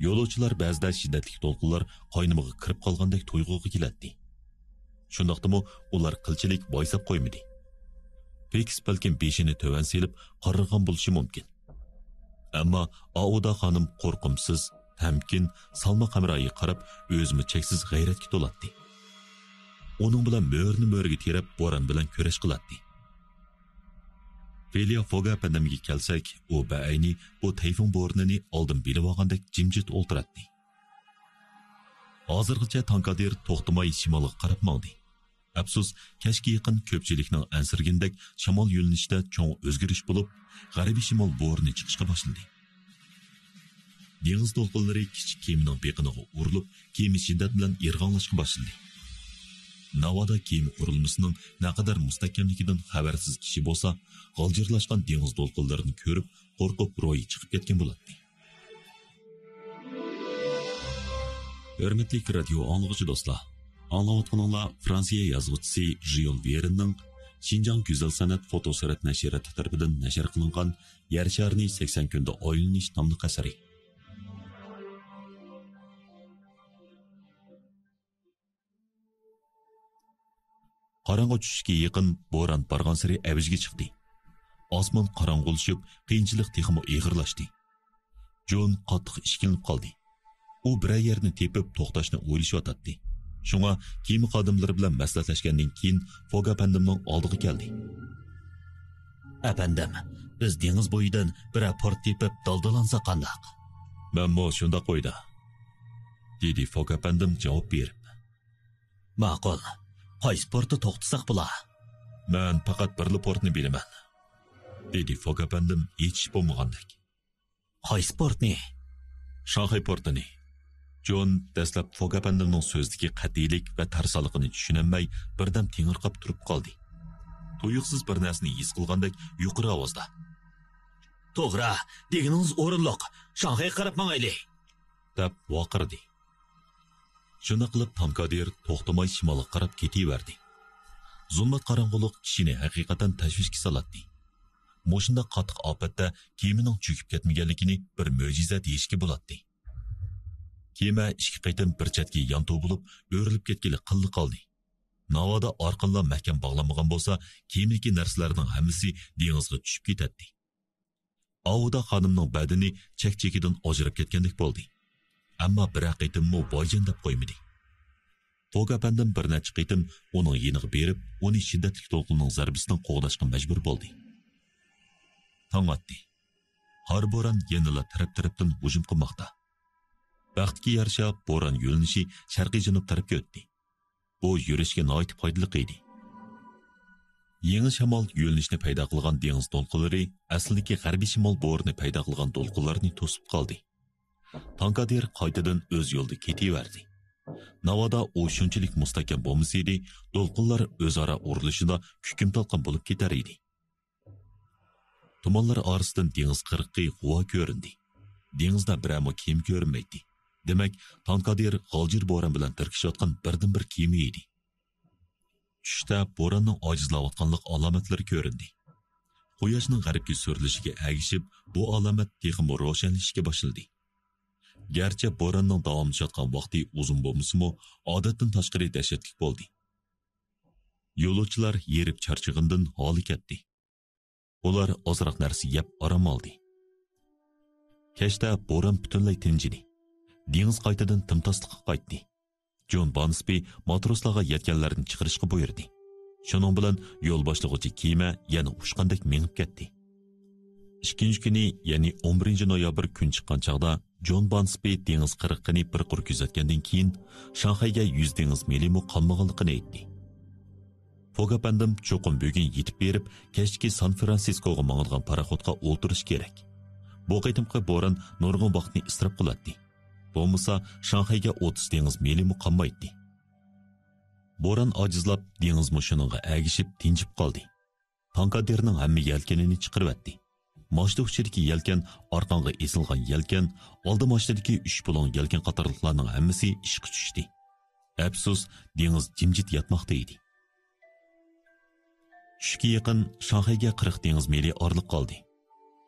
Yo'lovchilar ba'zida shiddatli to'lqinlar qo'ynimiga kirib qolgandek tuyg'uga keladi. Shundaqdimi ular qilchilik boysab qo'ymadi. Fix balkim beshini to'van selib qarg'an bo'lishi mumkin. Ammo Aoda xonim qo'rqimsiz, tamkin, salma qamroyi qarab o'zini cheksiz g'ayratga to'latdi. Uning bilan mo'rni-mo'rga terib bo'ron bilan kurash qiladi. Felia Fog apandimga kelsak, u ba'ayni bu tayfun bo'ronini oldin bilib olgandek jimjit o'ltiradi. Hozirgacha tankadir to'xtamay shimolga qarab mangdi. Afsus, kashga yaqin ko'pchilikning ansirgandek shamol yo'linishida cho'ng o'zgarish bo'lib, g'arbiy shimol bo'roni chiqishga boshlandi. Dengiz to'lqinlari kichik kemaning beqiniga urilib, kema shiddat bilan irg'onlashga boshlandi. Navoda kema qurilmasining naqadar mustahkamligidan xabarsiz kishi bo'lsa, g'aljirlashgan dengiz to'lqinlarini ko'rib, qo'rqib ro'yi chiqib ketgan bo'ladi. Hurmatli radio anglag'uchi do'stlar, anglayotganinglar Fransiya yozuvchisi Jules Verne'ning Xinjiang Güzel Sanat fotosurat nashriyati tarafidan nashr qilingan Yer sharni 80 kunda oylanish nomli asari. Qarang'i tushishga yaqin bo'ron bargan sari avjiga chiqdi. Osmon qorong'ulashib, qiyinchilik texmo eg'irlashdi. Jon qattiq ishkilinib qoldi. U bir yerni tepib to'xtashni o'ylashyotdi. Shunga kema xodimlari bilan maslahatlashgandan keyin Fog apandimning oldiga keldi. Apandim, biz dengiz bo'yidan bir port tepib daldalansa qandaq? "Men shunda qo'ydi", dedi Fog apandim javob berib. Ma'qul. Qaysi portda to'xtasak bo'lar? "Men faqat birli portni bilaman", dedi Fog apandim hech bo'lmagandek. Qaysi portni? Shanxay portini. Jon dastlab Fog apandimning so'zidagi qat'iylik va tarsoligini tushunmay birdan tingirqab turib qoldi. Tuyuqsiz bir narsani his qilgandek yuqori ovozda: To'g'ri, degingiz o'rinliq. Shanxay qarab mangayli. deb vaqirdi. Shuni qilib Tankadir to'xtamay shimolga qarab ketaverdi. Zulmat qorong'ulik kishini haqiqatan tashvishga soladi. Moshunda qattiq ofatda kemaning cho'kib ketmaganligini bir mo'jiza deyishga bo'ladi. Kema ikki qaytim bir chetga yanto bo'lib, o'rilib ketgili qildi qoldi. Navoda orqanlar mahkam bog'lanmagan bo'lsa, kemadagi narsalarning hammasi dengizga tushib ketadi. Avuda xonimning badani chek-chekidan ajrab ketgandek bo'ldi. Ammo bir qaytimmo boyjan deb qo'ymadi. Fog apandim bir necha qaytim uning yeniga berib, uni shiddatli to'lqinning zarbisidan qo'g'dashga majbur bo'ldi. Tong otdi. Har bo'ron yanada taraf-tarafdan hujum qilmoqda. Baxtga yarasha bo'ron yo'linishi sharqiy janub tarafga o'tdi. Bu yurishga nihoyat foydali edi. Yangi shamol yo'linishni paydo qilgan dengiz to'lqinlari aslidagi g'arbiy shimol bo'rini paydo qilgan to'lqinlarni to'sib qoldi. Tankadir qaytadan o'z yo'lida ketaverdi. Navoda u shunchalik mustahkam bo'lmasa edi, to'lqinlar o'zaro urilishida kukim talqin bo'lib ketar edi. Tumanlar orasidan dengiz qirqi g'uva ko'rindi. Dengizda biramo kema ko'rinmaydi. Demak, Tankadir g'aljir bo'ron bilan tirkishayotgan birdan-bir kema edi. Tushda bo'ronning ojizlayotganlik alomatlari ko'rindi. Quyoshning g'arbga so'rilishiga agishib, bu alomat texmo ro'shanlashishga boshladi. Garchi bo'ronning davomlashayotgan vaqti uzun bo'lmasa-mu, odatdan tashqari dahshatli bo'ldi. Yo'lovchilar yerib charchig'indan holi ketdi. Ular ozroq narsa yeb orom oldi. Kechda bo'ron butunlay tinchidi. Dengiz qaytadan timtasliqqa qaytdi. John Bansby matroslarga yetganlarni chiqarishga buyurdi. Shuning bilan yo'l boshlig'uchi kema yana ushqandek mengib ketdi. Ikkinchi kuni, ya'ni 11 noyabr kun chiqqan chaqda John Bansby dengiz qirg'ini bir qur kuzatgandan keyin Shanxayga 100 dengiz milimi qolmaganligini aytdi. Fogapandim cho'qim bugun yetib berib, kechki San Fransiskoga mang'ilgan paraxodga o'tirish kerak. Bu qitimqi bo'ron nurg'un vaqtni isrof qiladi. Bo'lmasa Shanxayga 30 dengiz milimi qolmaydi. Bo'ron ojizlab dengiz mushuninga agishib tinchib qoldi. Tankadirning hamma yelkanini chiqaribdi. Mashina uchidagi yelkan, orqanga esilgan yelkan, oldi mashinadagi 3 bulon yelkan qatorliqlarning hammasi ishga tushdi. Afsus, dengiz jimjit yotmoqda edi. Tushga yaqin Shanxayga 40 dengiz mili orliq qoldi.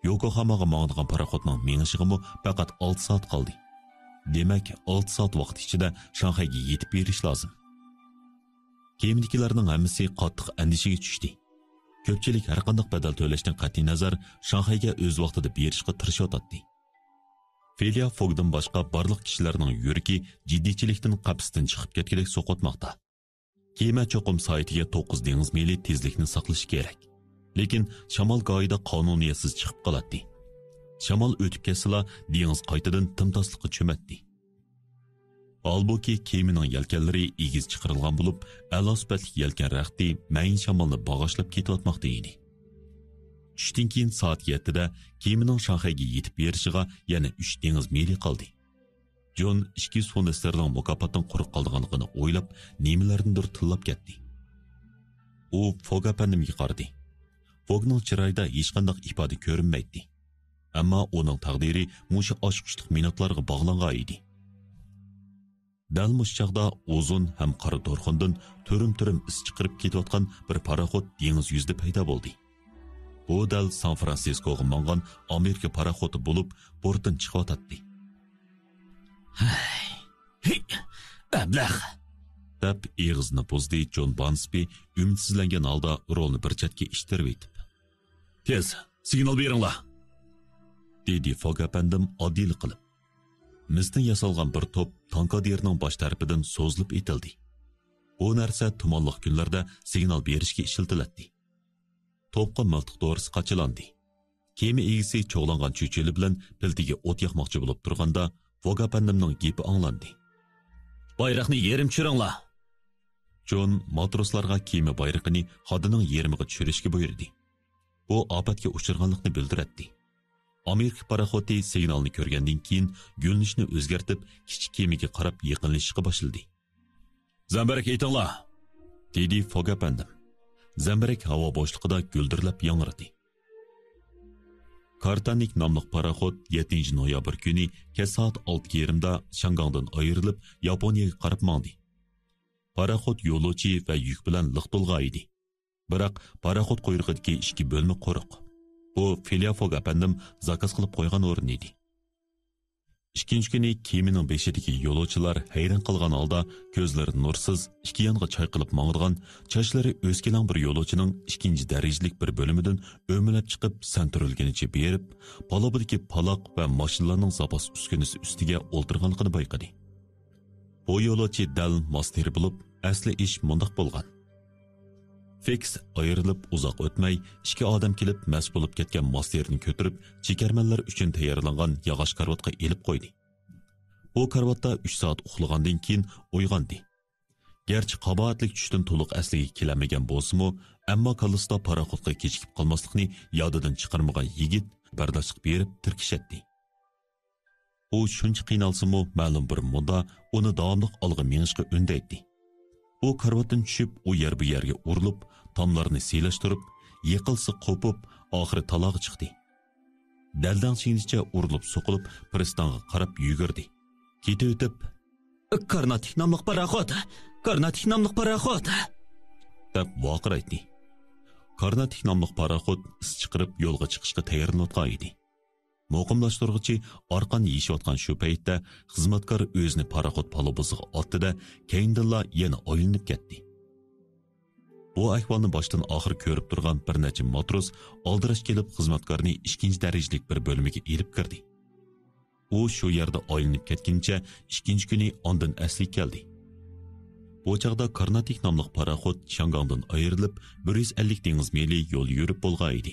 Yokohamaga mang'ilgan paraxodning mengishig'imi faqat 6 soat qoldi. Demak, 6 soat vaqt ichida Shanxayga yetib berish lozim. Kemadagilarning hammasi qattiq andishiga tushdi. Ko'pchilik har qanday badal to'lashdan qat'iy nazar Shanxayga o'z vaqtida berishga tirishayotdi. Felia Fogdan boshqa barliq kishilarning yuragi jiddiychilikdan qapsdan chiqib ketgandek so'qotmoqda. Kema cho'qim soatiga 9 dengiz mili tezlikni saqlash kerak. Lekin shamol go'yida qonuniyatsiz chiqib qoladi. Shamol o'tib ketsa, dengiz qaytadan timtasliqqa cho'matdi. Albuki kemining yelkanlari egiz chiqarilgan bo'lib, a'lo sifatli yelkan raxti mayin shamolni bag'ashlab ketayotmoqda edi. Tushdan keyin soat 7 da kemining Shanxayga yetib berishiga yana 3 dengiz mili qoldi. John 200 funt sterling mukofotdan quruq qolganligini o'ylab, nimalarnidir tillab ketdi. U Fog apandimga qaradi. Fogning chiroyida hech qanday ifoda ko'rinmaydi. Ammo uning taqdiri mushu oshqushliq minutlarga bog'langan edi. Dal mushchaqda uzun ham qora to'rxundan turim-turim is chiqarib ketayotgan bir paraxod dengiz yuzida paydo bo'ldi. Bu dal San Fransiskoga mang'an Amerika paraxodi bo'lib, portdan chiqayotdi. Ablah! deb eg'izni buzdi John Bansby umidsizlangan holda rolni bir chetga ishtirib etib. Tez, signal beringlar! dedi Fog apandim oddiy qilib. Misdan yasalgan bir top Tankadirning bosh tarafidan so'zilib etildi. Bu narsa tumanliq kunlarda signal berishga ishlatiladi. Topqa miltiq to'g'risi qachilandi. Kema egisi cho'g'langan cho'cheli bilan piltiga o't yoqmoqchi bo'lib turganda Fog apandimning gapi anglandi. Bayroqni yerim tushiringlar. John matroslarga kema bayrog'ini xodining yerimiga tushirishga buyurdi. Bu ofatga uchirganlikni bildiradi. Amerika paraxodi signalni ko'rgandan keyin yo'lnishni o'zgartib, kichik kemaga qarab yaqinlashishga boshladi. Zambarak aytinglar, dedi Fog apandim. Zambarak havo bo'shlig'ida guldirlab yangradi. Kartanik nomli paraxod 7 noyabr kuni kech soat 6:30da Shangangdan ayrilib Yaponiyaga qarab mangdi. Paraxod yo'lovchi va yuk bilan liq to'lgan edi. Biroq paraxod quyrug'idagi ikki bo'lma quruq. Bu Filiafog apandim zakaz qilib qo'ygan o'rin edi. Ikkinchi kuni kemining beshidagi yo'lovchilar hayron qolgan holda ko'zlari nursiz ikki yonga chayqilib mang'irgan, chochlari o'skilan bir yo'lovchining ikkinchi darajalik bir bo'limidan o'milab chiqib santirilganicha berib, palobidagi paloq va mashinalarning zapas uskunasi ustiga o'ltirganligini bayqadi. Bu yo'lovchi dal master bo'lib, asli ish mundaq bo'lgan. Fix ayrilib uzoq o'tmay, ikki odam kelib mas bo'lib ketgan masterni ko'tarib, chekarmanlar uchun tayyorlangan yog'och karvatga elib qo'ydi. Bu karvatda 3 soat uxlagandan keyin uyg'ondi. Gerçi qabohatlik tushdan to'liq asliga kelamagan bo'lsa-mu, ammo kallasida paraxodga kechikib qolmaslikni yodidan chiqarmagan yigit bardoshlik berib tirkishatdi. U shuncha qiynalsa-mu, ma'lum bir mudda uni davomli olg'a menishga undaydi. U karvatdan tushib, u yer bu yerga urilib, tomlarini siylashtirib, yiqilsa qo'pib, oxiri talog'i chiqdi. Daldang chingnicha urilib so'qilib, pristanga qarab yugurdi. Ketib o'tib, Karnatik nomli paraxod, Karnatik nomli paraxod deb voqiraydi. Karnatik nomli paraxod is chiqarib yo'lga chiqishga tayyorlanayotgan edi. Muqimlashtiruvchi orqani yeyishayotgan shu paytda xizmatkor o'zini paraxod palubasiga otdi-da, keyindilla yana oylinib ketdi. Bu ahvolni boshdan oxir ko'rib turgan bir necha matros oldirash kelib xizmatkorni ikkinchi darajalik bir bo'limiga elib kirdi. U shu yerda oylinib ketguncha ikkinchi kuni ondan asli keldi. Bu chaqda Karnatik nomli paraxod Shangangdan ayrilib 150 dengiz mili yo'l yurib bo'lgan edi.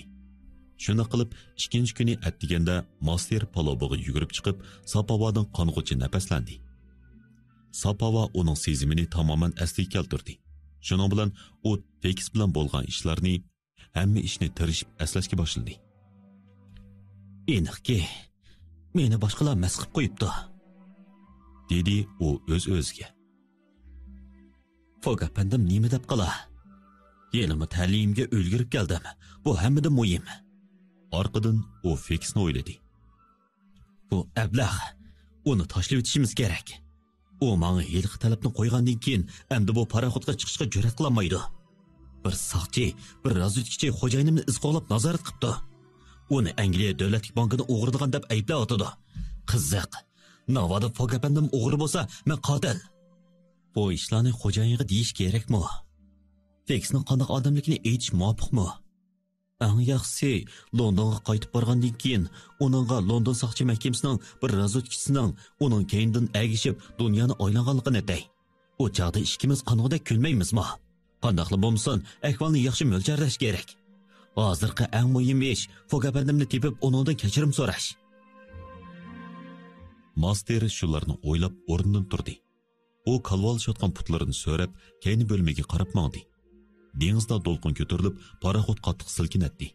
Shuna qilib, ikkinchi kuni atdiganda master palobiga yugurib chiqib, Sapavadan qong'uchi nafaslandi. Sapava uning sezimini tamoman asliga keltirdi. Shuning bilan u Fix bilan bo'lgan ishlarni, hamma ishni tirishib aslashga boshladi. Aniqki, meni boshqalar mas qilib qo'yibdi, dedi u o'z-o'ziga. Fog apandim nima deb qala? Yenimi ta'limga o'lgirib keldim. Bu hammadan muhim. Orqadan u Fixni o'yladi. Bu ablah, uni tashlab o'tishimiz kerak. U menga yilqi talabni qo'ygandan keyin endi bu paraxodga chiqishga jur'at qilmaydi. Bir soqchi, bir razvedkachi xo'jayinimni izqo'lab nazorat qilibdi. Uni Angliya davlatlik bankini o'g'irlagan deb ayblayotdi. Qiziq. Navoda Fog apandim o'g'ri bo'lsa, men qotil. Bu ishlarni xo'jayinga deyish kerakmi? Fixning qanday odamligini aytish muvofiqmi? Eng yaxshisi Londonga qaytib borgandan keyin uningga London soqchi mahkamasining bir razvedkachisining uning keyindan agishib dunyoni aylanganligini aytay. U chaqda ikkimiz qanog'ida kulmaymizmi? Qandaqli bo'lsin, ahvolni yaxshi mo'ljallash kerak. Hozirgi eng muhim ish Fog apandimni tepib uningdan kechirim so'rash. Master shularni o'ylab o'rnidan turdi. U qalvolishayotgan putlarini so'rab, keyni bo'lmaga qarab mangdi. Dengizda to'lqin ko'tarilib, paraxod qattiq silkinatdi.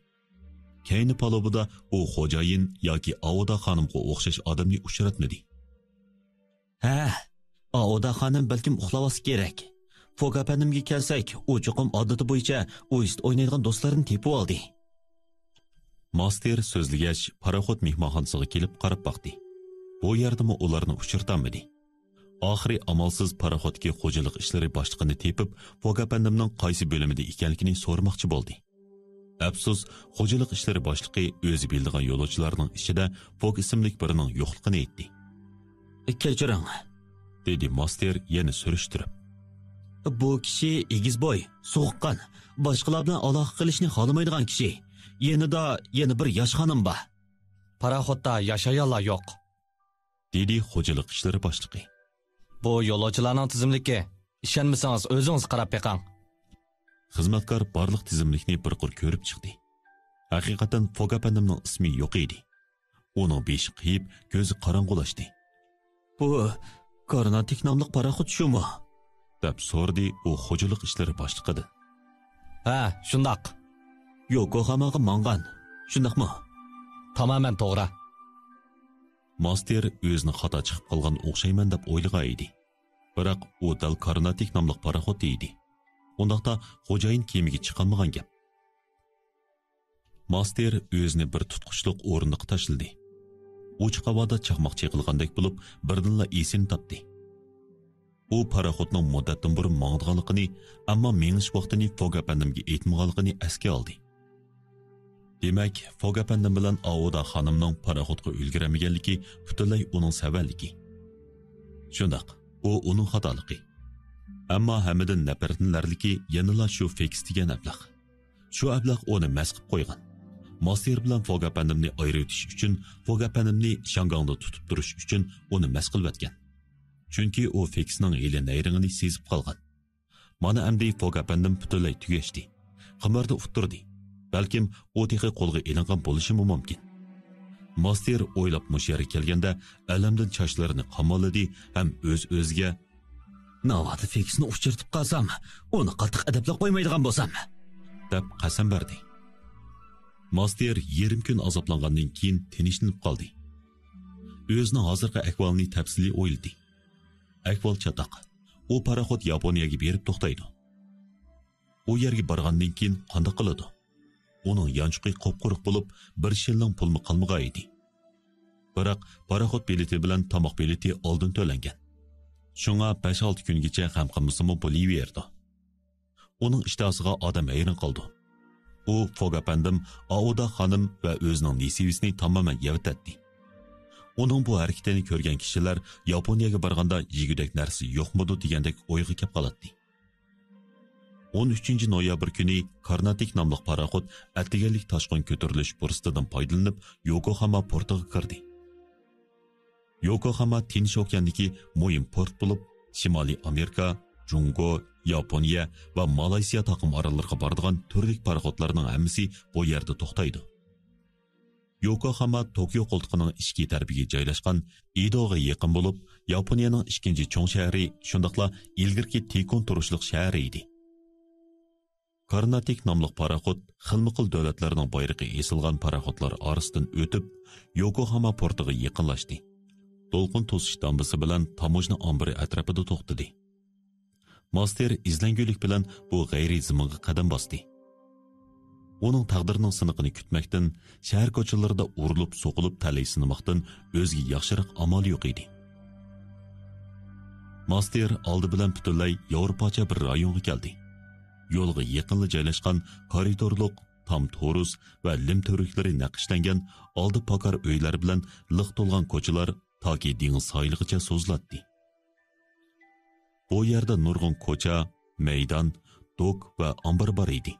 Keyni palobida u xo'jayin yoki Avoda xonimga o'xshash odamni uchratmadi. Ha, Avoda xonim balkim uxlavasi kerak. Fog apandimga kelsak, u cho'qim odati bo'yicha o'yist o'ynaydigan do'stlarini tepib oldi. Master so'zligach, paraxod mehmonxonasiga kelib qarab baqdi. Bu yerdami ularni uchirtamidi. Oxiri amalsiz paraxodga xo'jalik ishlari boshlig'ini tepib, Fog apandimning qaysi bo'limida ekanligini so'ramoqchi bo'ldi. Afsus, xo'jalik ishlari boshlig'i o'zi bildigan yo'lovchilarning ichida Fog ismli birining yo'qligini aytdi. Kechiring, dedi master yana surishtirib. Bu kishi egizbo'y, so'qqan, boshqalar bilan aloqa qilishni xohlamaydigan kishi. Yana bir yosh xonim bor. Paraxodda yashayanlar yo'q, dedi xo'jalik ishlari boshlig'i. Bu yo'lovchilarning tizimligi. Ishonmasangiz o'zingiz qarab beqing. Xizmatkor barliq tizimlikni bir qur ko'rib chiqdi. Haqiqatan Fog apandimning ismi yo'q edi. Uning beshi qiyib, ko'zi qorong'ulashdi. Bu Karnatik nomli paraxod shumi? deb so'rdi u xo'jalik ishlari boshlig'idan. Ha, shundoq. Yokohamaga mangan. Shundaqmi? Tamamen to'g'ri. Master o'zini xato chiqib qolgan o'xshayman deb o'ylagan edi. Biroq u dal Karnatik nomli paraxod edi. Undaqda xo'jayin kemiga chiqolmagan gap. Master o'zini bir tutquchliq o'rindiqqa tashladi. Ochiq havoda chaqmoq chaqilgandek bo'lib, birdanla esini topdi. U paraxodning muddatdan burun mangdiganligini, ammo menish vaqtini Fog apandimga aytmaganligini esga oldi. Demak, Fog apandim bilan Aoda xonimning paraxodga ulguramaganligi butunlay uning savaligi. Shundoq, u uning xatoligi. Ammo hamidan nafratlanarligi yanala shu Feks degan ablah. Shu ablah uni masqib qo'ygan. Master bilan Fog apandimni ayritish uchun, Fog apandimni Shangongda tutib turish uchun uni masqilvatgan. Chunki u Feksning hili nayringini sezib qolgan. Mana endi Fog apandim butunlay tugashdi. Qimirda uturdi. Balkim u texi qo'lga ilingan bo'lishi mumkin. Master o'ylab mush yerga kelganda alamdan chochlarini qamolladi ham o'z-o'ziga "Navada Feksni uchirtib qolsam, uni qattiq adablab qo'ymaydigan bo'lsam" deb qasam berdi. Master yarim kun azoblangandan keyin tinchlanib qoldi. O'zining hozirgi ahvolini tafsili o'yladi. Ahvol chatoq. U paraxod Yaponiyaga berib to'xtaydi. U yerga borgandan keyin qanday qiladi? Uning yanchiqi qop-quruq bo'lib, bir shilling pulmi qolmagan edi. Biroq paraxod bileti bilan tomoq bileti oldin to'langan. Shunga 5-6 kungacha ham qilmasimi bo'laverdi. Uning ishtahasiga odam hayron qoldi. U Fog apandim, Aoda xonim va o'zining nesivisini tamoman yavatdi. Uning bu harakatini ko'rgan kishilar Yaponiyaga borganda yegudek narsa yo'qmidi degandek o'yga kelib qoladi. 13 noyabr kuni Karnatik nomli paraxod atdiganlik toshqin ko'tarilish fursatidan foydalanib Yokohama portiga kirdi. Yokohama Tinch okeanidagi muhim port bo'lib, Shimoliy Amerika, Jungo, Yaponiya va Malayziya taqim orallariga boradigan turli paraxodlarning hammasi bu yerda to'xtaydi. Yokohama Tokyo qo'ltiqining ichki tarafiga joylashgan Edoga yaqin bo'lib, Yaponiyaning ikkinchi cho'ng shahri, shundaqla ilgirki tekun turishliq shahri edi. Karnatik nomli paraxod xilma-xil davlatlarning bayrog'i esilgan paraxodlar orasidan o'tib, Yokohama portiga yaqinlashdi. To'lqin to'sish dambasi bilan tamojna ombiri atrofida to'xtadi. Master izlangulik bilan bu g'ayriy ziminga qadam bosdi. Uning taqdirining siniqini kutmakdan, shahar ko'chalarida urilib, so'qilib talay sinmoqdan o'ziga yaxshiroq amal yo'q edi. Master oldi bilan butunlay Yevropacha bir rayonga keldi. Yo'lga yaqinli joylashgan koridorliq, tam torus va lim to'riklari naqshlangan oldi pakar uylar bilan liq to'lgan ko'chalar toki dengiz soyiligicha so'zlatdi. Bu yerda nurg'un ko'cha, maydon, dok va ombar bor edi.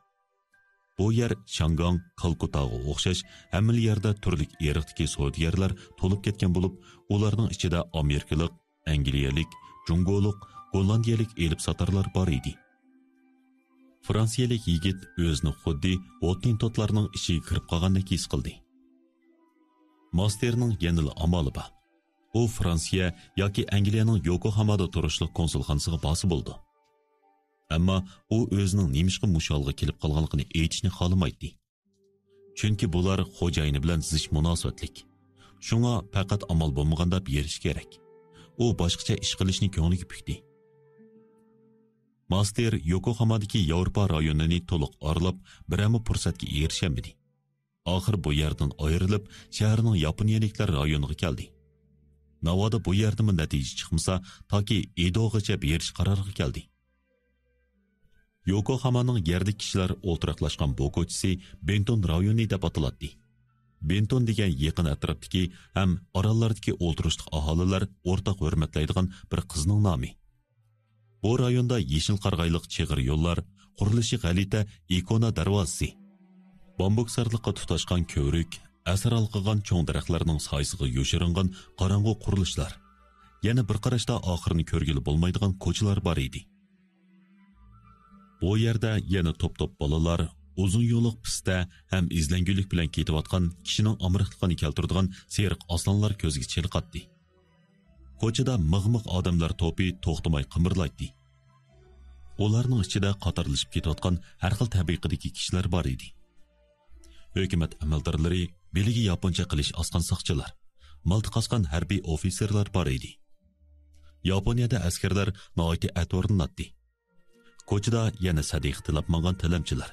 Bu yer Shangong, Kalkuttaga o'xshash hamma yerda turli eriqdagi savdogarlar to'lib ketgan bo'lib, ularning ichida amerikalik, angliyalik, jungoliq, gollandiyalik elib satarlar bor edi. Fransiyalik yigit o'zini xuddi Hottentottlarning ichiga kirib qolgandek his qildi. Masterning yanil amali bor. U Fransiya yoki Angliyaning Yokohamada turishliq konsulxonasiga bosi bo'ldi. Ammo u o'zining nemishqa musholga kelib qolganligini aytishni xohlamaydi. Chunki bular xo'jayini bilan zich munosabatlik. Shunga faqat amal bo'lmaganda berish kerak. U boshqacha ish qilishni ko'ngliga pukdi. Master Yokohamadagi Yevropa rayonini to'liq orlab, birama fursatga erishamadi. Oxir bu yerdan ayrilib, shaharning Yaponiyaliklar rayoniga keldi. Navoda bu yerda natija chiqmasa, toki Edogacha berish qaroriga keldi. Yokohamaning yerlik kishilar o'ltiraqlashgan bu ko'chasi Benton rayoni deb ataladi. Benton degan yaqin atrofdagi ham orollardagi o'ltirishliq aholilar o'rtaq hurmatlaydigan bir qizning nomi. Bu rayonda yeşil qarg'ayliq cheg'ir yo'llar, qurilishi g'alita ikona darvozasi, bambuk sarliqqa tutashgan ko'rik, asr alqagan cho'ng daraxtlarning soyisiga yoshiringan qorong'u qurilishlar, yana bir qarashda oxirini ko'rgili bo'lmaydigan ko'chalar bor edi. Bu yerda yana top-top bolalar, uzun yo'liq pista ham izlangulik bilan ketayotgan kishining omriqligini keltiradigan seriq aslanlar ko'zga chelqatdi. Ko'chada mig'miq odamlar to'pi to'xtamay qimirlaydi. Ularning ichida qatorlashib ketayotgan har xil tabiqadagi kishilar bor edi. Hukumat amaldorlari, beligi yaponcha qilish osgan soqchilar, miltiq qasgan harbiy ofitserlar bor edi. Yaponiyada askarlar noiti atvornatdi. Ko'chada yana sadiq tilab mangan tilamchilar.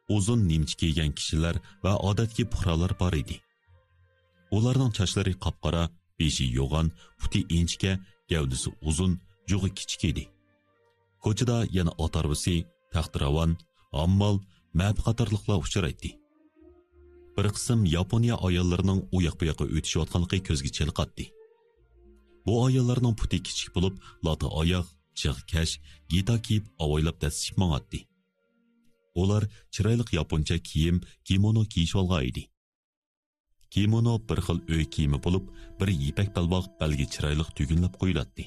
uzun nimchi kiygan kishilar va odatki puhralar bor edi. Ularning sochlari qop-qora, beshi yo'g'on, puti inchka, gavdasi uzun, jug'i kichik edi. Ko'chada yana ot arabasi, taxtiravon, ammol, mab qatorliqlar uchraydi. Bir qism Yaponiya ayollarining u yoq bu yoqqa o'tishayotganligi ko'zga chalqatdi. Bu ayollarning puti kichik bo'lib, lata oyoq, chig' kash, gita kiyib avoylab dasishib mang'atdi. Ular chiroyli yaponcha kiyim, kimono kiyishib olgan edi. Kimono bir xil uy kiyimi bo'lib, bir ipak balvoq balgi chiroyli tugunlab qo'yiladi.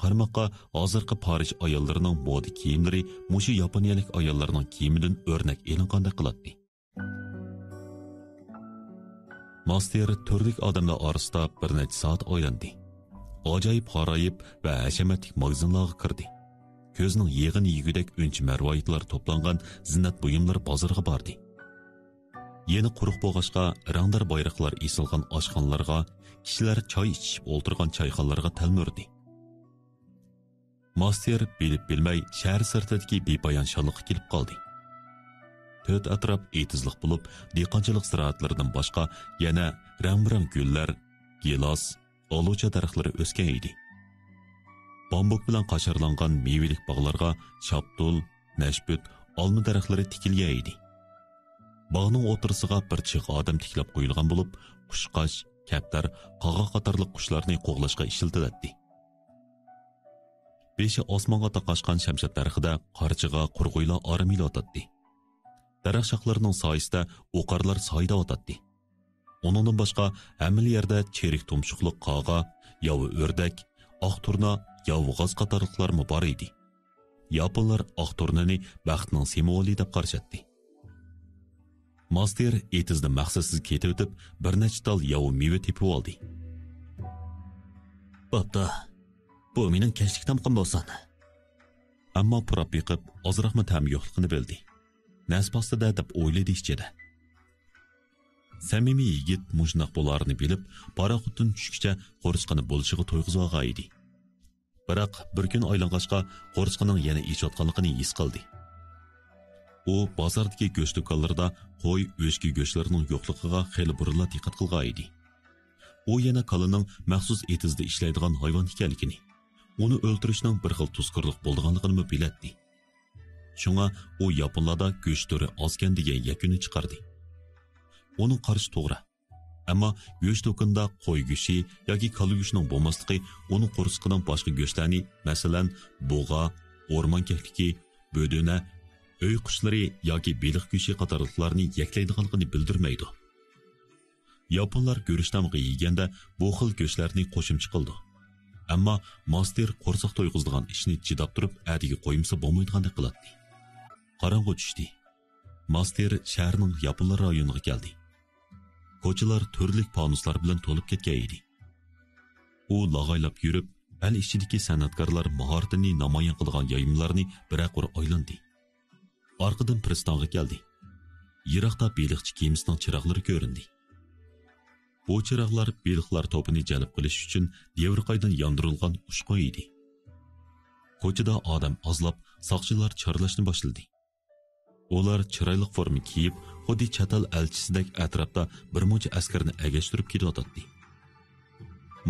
Qarmoqqa hozirgi Parij ayollarining moda kiyimlari mushu yaponiyalik ayollarning kiyimidan o'rnak elinganday qiladi. Master turlik odamlar orasida bir necha soat o'ylandi. Ajoyib g'aroyib va hashamatli magazinlarga kirdi. Ko'zning yig'in yigudek uncha marvoyitlar to'plangan zinnat buyumlari bozoriga bordi. Yeni quruq bo'g'ashqa rangdar bayroqlar esilgan oshxonalarga, kishilar choy ichib o'tirgan choyxonalarga talmurdi. Master bilib bilmay shahar sirtidagi bepoyon shalliqqa kelib qoldi. To'rt atrof etizliq bo'lib, dehqonchilik ziroatlaridan boshqa yana rang-barang gullar, gilos, oluvcha daraxtlari o'sgan edi. Bambuk bilan qasharlangan mevelik bog'larga shaptul, nashbut, olma daraxtlari tikilgan edi. Bog'ning o'tirisiga bir chiq odam tiklab qo'yilgan bo'lib, qushqash, kaptar, qaqa qatorliq qushlarni qo'g'lashga ishlatiladi. Beshi osmonga taqashgan shamshat darxida qarchiga qurg'uylar oramila o'tadi. Daraxt shoxlarining soyasida o'qarlar soyda o'tadi. Uningdan boshqa hamma yerda cherik tumshuqliq qaga, yovi o'rdak, oq turna, yovi g'oz qatorliqlar bor edi. Yaponlar oq turnani baxtning simvoli deb qarashadi. Master etizda maqsadsiz ketib o'tib, bir necha tal yovi meva tepib oldi. Bo'pti. Bu mening kashlik tamqim bo'lsin. Ammo purab yiqib, ozroqmi ta'm yo'qligini bildi. Nasbostida deb o'yladi ichida. Samimiy yigit mujnaq bo'larini bilib, paraxutdan tushguncha qo'risqini bo'lishiga to'yg'izib olgan edi. Biroq bir kun aylanqashqa qo'risqining yana ichayotganligini his qildi. U bozordagi go'sht do'konlarida qo'y, o'shki go'shtlarining yo'qligiga xeyli burilla diqqat qilgan edi. U yana kalining maxsus etizda ishlaydigan hayvon ekanligini, uni o'ltirishning bir xil tuzqirliq bo'lganligini biladi. Shunga u yaponlarda go'sht turi ozgan degan yakuni chiqardi. Uning qarashi to'g'ri. Ammo go'sht do'konda qo'y go'shti yoki kala go'shtining bo'lmasligi uning qo'risqining boshqa go'shtlarni, masalan, bo'g'a, o'rmon kekligi, bo'dona, uy qushlari yoki beliq go'shti qatorliqlarni yaklaydiganligini bildirmaydi. Yaponlar go'rishtamiga yeganda bu xil go'shtlarni qo'shimcha qildi. Ammo master qo'rsoq to'yg'izdigan ishni chidab turib, adiga qo'yimsa bo'lmaydigandek qiladi. Qorong'u tushdi. Master shaharning yaponlar rayoniga keldi. Ko'chalar turlik panuslar bilan to'lib ketgan edi. U lag'aylab yurib, al ichidagi san'atkorlar mahoratini namoyon qilgan yoyimlarni bir-aqur oylandi. Orqadan pristonga keldi. Yiroqda beliqchi kemasining chiroqlari ko'rindi. Bu chiroqlar beliqlar to'pini jalb qilish uchun devrqaydan yondirilgan ushqu edi. Ko'chada odam ozlab, soqchilar chorlashni boshladi. Ular chiroyli forma kiyib, xuddi chatal elchisidek atrofda bir muncha askarni agashtirib ketayotdi.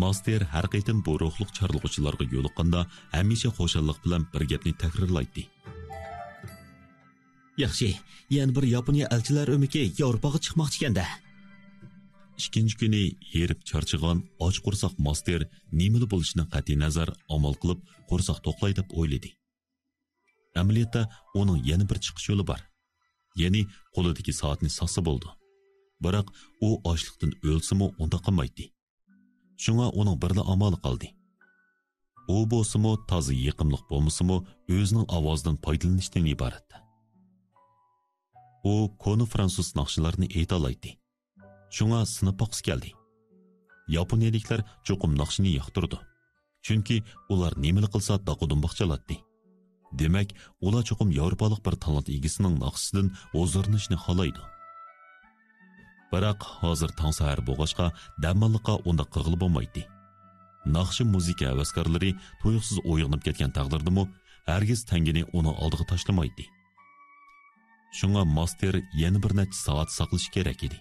Master har qaytim bu ruhliq chorlug'uchilarga yo'liqqanda hamisha xo'shallik bilan bir gapni takrorlaydi. Yaxshi, yana bir Yaponiya elchilar o'miki Yevropaga chiqmoqchi ekanda. Ikkinchi kuni yerib charchigan och qo'rsoq master nimali bo'lishini qat'iy nazar amal qilib qo'rsoq to'qlay deb o'yladi. Amaliyotda uning yana bir chiqish yo'li bor. Ya'ni qo'lidagi soatni saqsa bo'ldi. Biroq u ochlikdan o'lsimi unda qilmaydi. Shunga uning birla amali qoldi. U bo'lsimi toza yiqimliq bo'lmasimi o'zining ovozidan foydalanishdan iborat. U koni fransuz naqshlarini aytalaydi. Shunga sinib boqis keldi. Yaponiyaliklar cho'qim naqshini yoqtirdi. Chunki ular nimani qilsa daqudun baqchalatdi. Demak, ular cho'qim Yevropalik bir talant egisining naqshidan o'zgarishni xohlaydi. Biroq hozir tong sahar bo'lg'achqa dammalliqqa unda qirg'il bo'lmaydi. Naqshi muzika havaskorlari to'yuqsiz o'yinib ketgan taqdirdimi, hargiz tangini uni oldiga tashlamaydi. Shunga master yana bir necha soat saqlash kerak edi.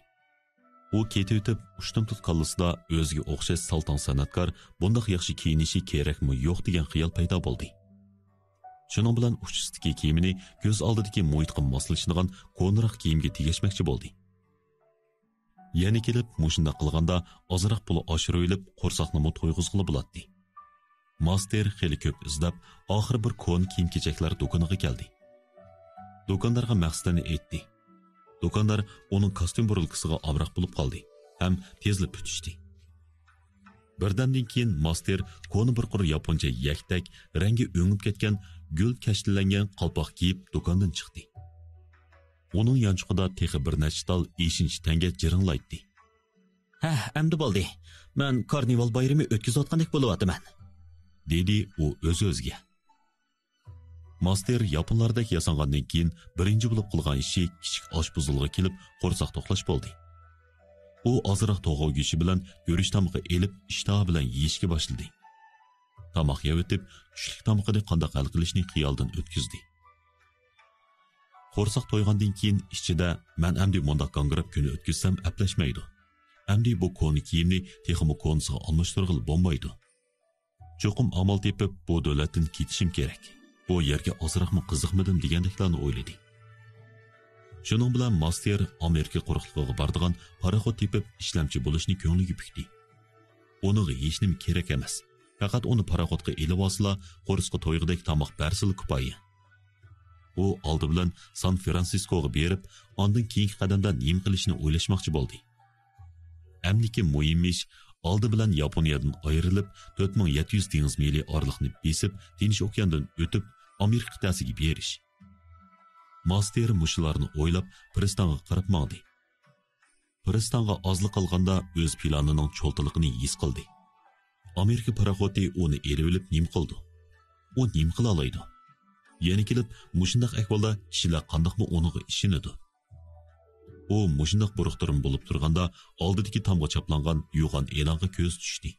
U ketib o'tib, ushtum-tut qallasida o'ziga o'xshash salton san'atkor bundoq yaxshi kiyinishi kerakmi yo'q degan xiyol paydo bo'ldi. Shuning bilan uchistiki kiyimini ko'z oldidagi muhitga moslashadigan qo'nroq kiyimga tegishmoqchi bo'ldi. Yana kelib, mushunda qilganda ozroq pul oshirib, qo'rsoqni to'yg'izg'ili bo'ladi. Master xeli ko'p izlab, oxir bir ko'n kiyim-kechaklar do'koniga keldi. Do'konlarga maqsadini aytdi. Do'konlar uning kostyum burilkisiga obroq bo'lib qoldi, ham tezlab bitishdi. Birdamdan keyin master ko'ni bir qur yaponcha yaktak, rangi o'ngib ketgan gul kashtillangan qalpoq kiyib do'kondan chiqdi. Uning yanchiqida texi bir nechtal 5 tanga jiringlaydi. Ha, endi bo'ldi. Men karnival bayrami o'tkazayotgandek bo'lyapman, dedi u o'z-o'ziga. Master yaponlardek yasangandan keyin birinchi bo'lib qilgan ishi kichik oshpuzilga kelib qo'rsoq to'qlash bo'ldi. U ozroq to'g'o go'shi bilan go'rish tamoqi elib ishtaha bilan yeyishga boshladi. Tamoq yeb o'tib, tushlik tamoqini qanday hal qilishni xiyoldan o'tkazdi. Qo'rsoq to'ygandan keyin ichida men amdi mundaq gangirab kuni o'tkazsam aplashmaydi. Amdi bu ko'ni kiyimni texmi ko'nsiga almashtirg'il bo'lmaydi. Cho'qim amal tepib bu davlatdan ketishim kerak. Bu yerga ozroqmi qiziqmadim degandeklarni o'yladi. Shuning bilan master Amerika quruqligiga bordigan paraxod tepib ishlamchi bo'lishni ko'ngliga pukdi. Uning hech nima kerak emas. Faqat uni paraxodga elib olsa, qo'risqa to'yg'idek tamoq bersil kupoyi. U oldi bilan San Fransiskoga berib, ondan keyingi qadamda nima qilishni o'ylashmoqchi bo'ldi. Amniki muhim ish oldi bilan Yaponiyadan ayrilib 4700 dengiz mili oraliqni besib, Tinch okeandan o'tib Amerika qit'asiga berish. Master mushlarni o'ylab Pristonga qarab mangdi. Pristonga ozliq qolganda o'z planining cho'ltiliqini his qildi. Amerika paraxodi uni elib olib nim qildi. U nim qila oladi. Yana kelib mushundaq ahvolda kishilar qandoqmi uniga ishinadi. U mushundaq buruqtirim bo'lib turganda oldidagi tomga chaplangan yo'g'on e'longa ko'z tushdi.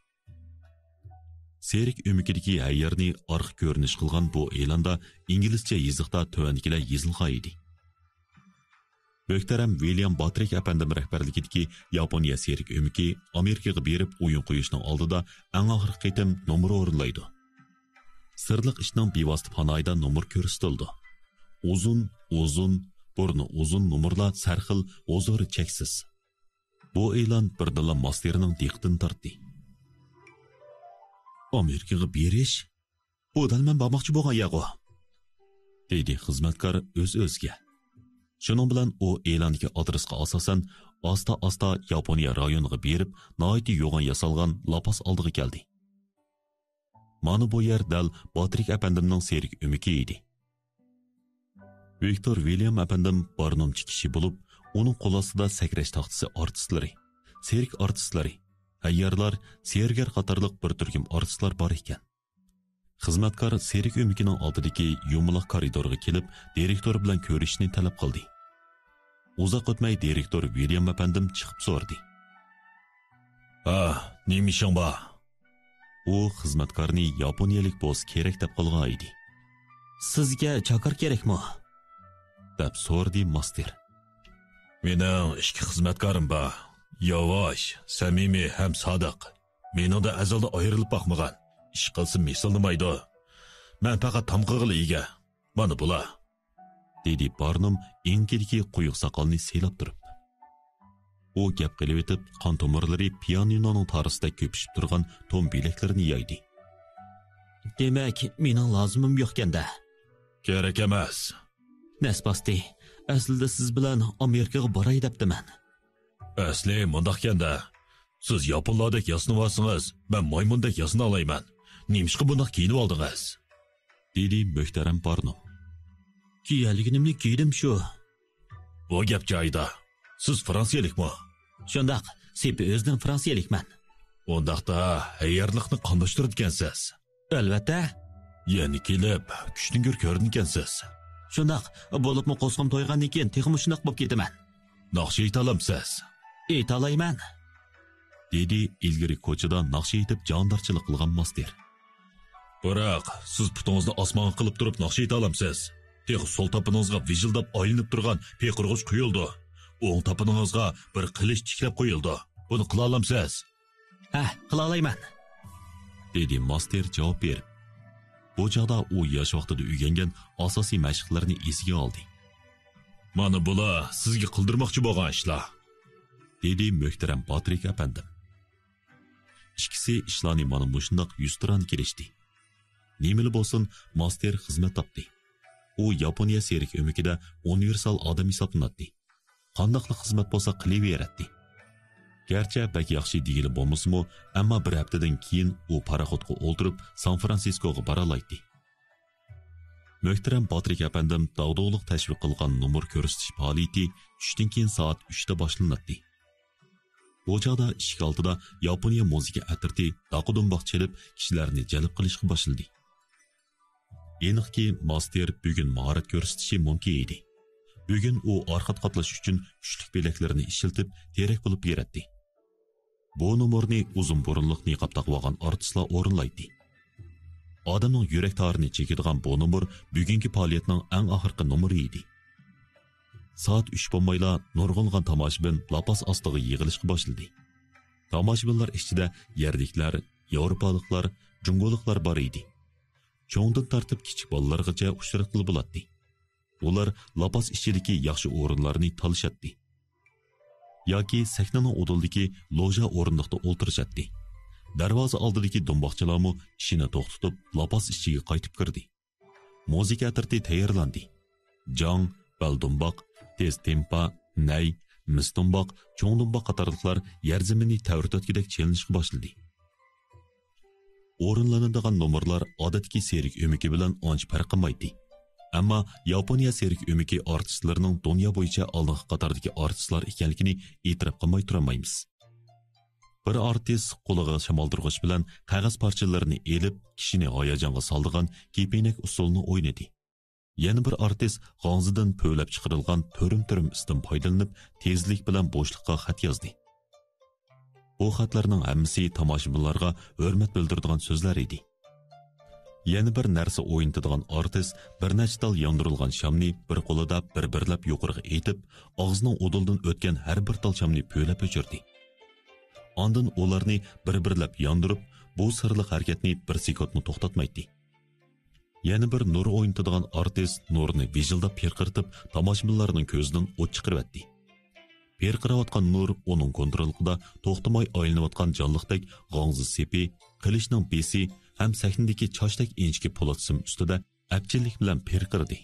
Serik o'mikidagi hayarni orqa ko'rinish qilgan bu e'londa inglizcha yoziqda tovandikilar yozilgan edi. Muhtaram William Batrik apandim rahbarligidagi Yaponiya serik o'miki Amerikaga berib o'yin qo'yishning oldida eng oxirgi qitim nomer o'rinlaydi. Sirliq ishning bevosita panoyda nomer ko'rsatildi. Uzun, burni uzun nomerlar sarxil o'zori cheksiz. Bu e'lon birdala masterning diqqatini tortdi. Amerikaga berish? Bu dalman bormoqchi bo'lgan yo'q, dedi xizmatkor o'z-o'ziga. Shuning bilan u e'londagi adresga asosan asta Yaponiya rayoniga berib, noiti yo'g'on yasalgan lapas oldiga keldi. Mana bu yer dal Batrik apandimning serik o'miki edi. Viktor William apandim barnomchi kishi bo'lib, uning qo'l ostida sakrash taxtasi artistlari, serik artistlari, hayyarlar, sergar qatorliq bir turkum artistlar bor ekan. Xizmatkor serik o'mikining oldidagi yumuliq koridorga kelib, direktor bilan ko'rishni talab qildi. Uzoq o'tmay direktor William apandim chiqib so'radi. Nima ishing bor? U xizmatkorni yaponiyalik bo'z kerak deb qolgan edi. Sizga chaqir kerakmi? deb so'radi master. Mening ikki xizmatkorim bor. Yavaş, samimiy ham sodiq. Meningda azalda ayrilib boqmagan. Ish qilsa misolnamaydi. Men faqat tamqig'ili ega. Mana bular, dedi Barnum enkidagi quyuq soqolni selab turib. U gap qilib o'tib, qon tomirlari pianinoning tarasida ko'pishib turgan tom bileklarini yaydi. Demak, mening lozimim yo'q-kanda. Kerak emas. Nasbasti, aslida siz bilan Amerikaga boray debdiman. Asli mundaqkanda, siz yaponlardek yasnavarsınız, ben maymundek yasna alayman. Nimishqa bundaq kiyinib oldingiz? dedi muhtaram Barnum. Kiyganligimni kiydim shu. Bu gap joyida. Siz Fransiyalikmi? Shundaq, sepi o'zdan Fransiyalikman. Undaqda hayarliqni qondashtirgansiz. Albatta. Yani kelib, kuchni ko'rgansiz. Shundaq, bo'libmi qo'sqim to'ygandan keyin texmi shunaq bo'lib ketaman. Naqsha aytalamsiz? Aytalayman, dedi ilgari ko'chada naqsha aytib jondarchilik qilgan master. Biroq siz putingizni osmonga qilib turib naqsha aytalamsiz? Tex sol tapınыңızға vijildab aylanib turgan peqirg'ich quyildi. O'ng tapınыңызға bir qilich tiklab qo'yildi. Buni qila olamsiz? Ha, qila olayman. Dedi master javob berib. Bu chaqda u yosh vaqtida o'rgangan asosiy mashqlarni esiga oldi. Mana bular sizga qildirmoqchi bo'lgan ishlar, dedi muhtaram Patrik apandim. İkisi ishlarni mana mushundoq yuzturan kelishdi. Nimali bo'lsin, master xizmat topdi. U Yaponiya serik o'mikida universal odam hisoblanadi. Qandaqli xizmat bo'lsa qilaveradi. Gerçi bak yaxshi degili bo'lmasmi, ammo bir haftadan keyin u paraxodga o'ltirib San Fransiskoga baralaydi. Muhtaram Patrik apandim dag'dug'liq tashviq qilgan numar ko'rsatish faoliyati tushdan keyin soat 3 da boshlanadi. Bu chaqda eshik oldida Yaponiya muzika atirti daqudunbaq chelib kishilarni jalb qilishga boshladi. Aniqki master bugun mahorat ko'rsatishi mumkin edi. Bugun u orqat qatlash uchun kuchlik belaklarini ishiltib terak bo'lib beradi. Bu numurni uzun burunliq niqob taqib olgan artistlar o'rinlaydi. Odamning yurak tarini chekadigan bu numur bugungi faoliyatning eng oxirgi numuri edi. Soat 3 bo'lmayla nurg'ungan tomoshabin lapas ostiga yig'ilishga boshladi. Tomoshabinlar ichida yerdiklar, yevropaliklar, jungoliklar bor edi. Cho'ngdan tortib kichik bolalargacha uchrab qilib bo'ladi. Ular lapas ichidagi yaxshi o'rinlarni talashadi. Yoki sahnaning o'dildagi loja o'rindiqda o'tirishadi. Darvoza oldidagi dumboqchilarmi ishini to'xtatib lapas ichiga qaytib kirdi. Muzika atirti tayyorlandi. Jang, baldumboq, tez tempa, nay, mistumboq, cho'ngdumboq qatorliqlar yer zaminni tavritatgidek chelinishga boshladi. O'rinlanadigan nomerlar odatdagi serik o'miki bilan ancha farq qilmaydi. Ammo Yaponiya serik o'miki artistlarining dunyo bo'yicha oldingi qatordagi artistlar ekanligini e'tirof qilmay turmaymiz. Bir artist qo'liga shamoldirg'ich bilan qog'oz parchalarini elib, kishini hayajonga soldigan kepenak usulni o'ynadi. Yana bir artist g'onzidan po'lab chiqarilgan to'rim-to'rim isdan foydalanib, tezlik bilan bo'shliqqa xat yozdi. Bu xatlarning hammasi tomoshabinlarga hurmat bildiradigan so'zlar edi. Yana bir narsa o'yintadigan artist bir nechta tal yondirilgan shamni bir qo'lida bir-birlab yuqoriga etib, og'zining o'dildan o'tgan har bir tal shamni po'lab o'chirdi. Ondan ularni bir-birlab yondirib, bu sirli harakatni bir sekundni to'xtatmaydi. Yana bir nur o'yintadigan artist nurni vijildab perqirtib, tomoshabinlarning ko'zidan o't chiqaribdi. Perqirayotgan nur uning kontrolida to'xtamay aylanayotgan jonliqdek g'ongzi sepi, qilishning besi ham sahnadagi chochdek inchki po'lat sim ustida apchillik bilan perqirdi.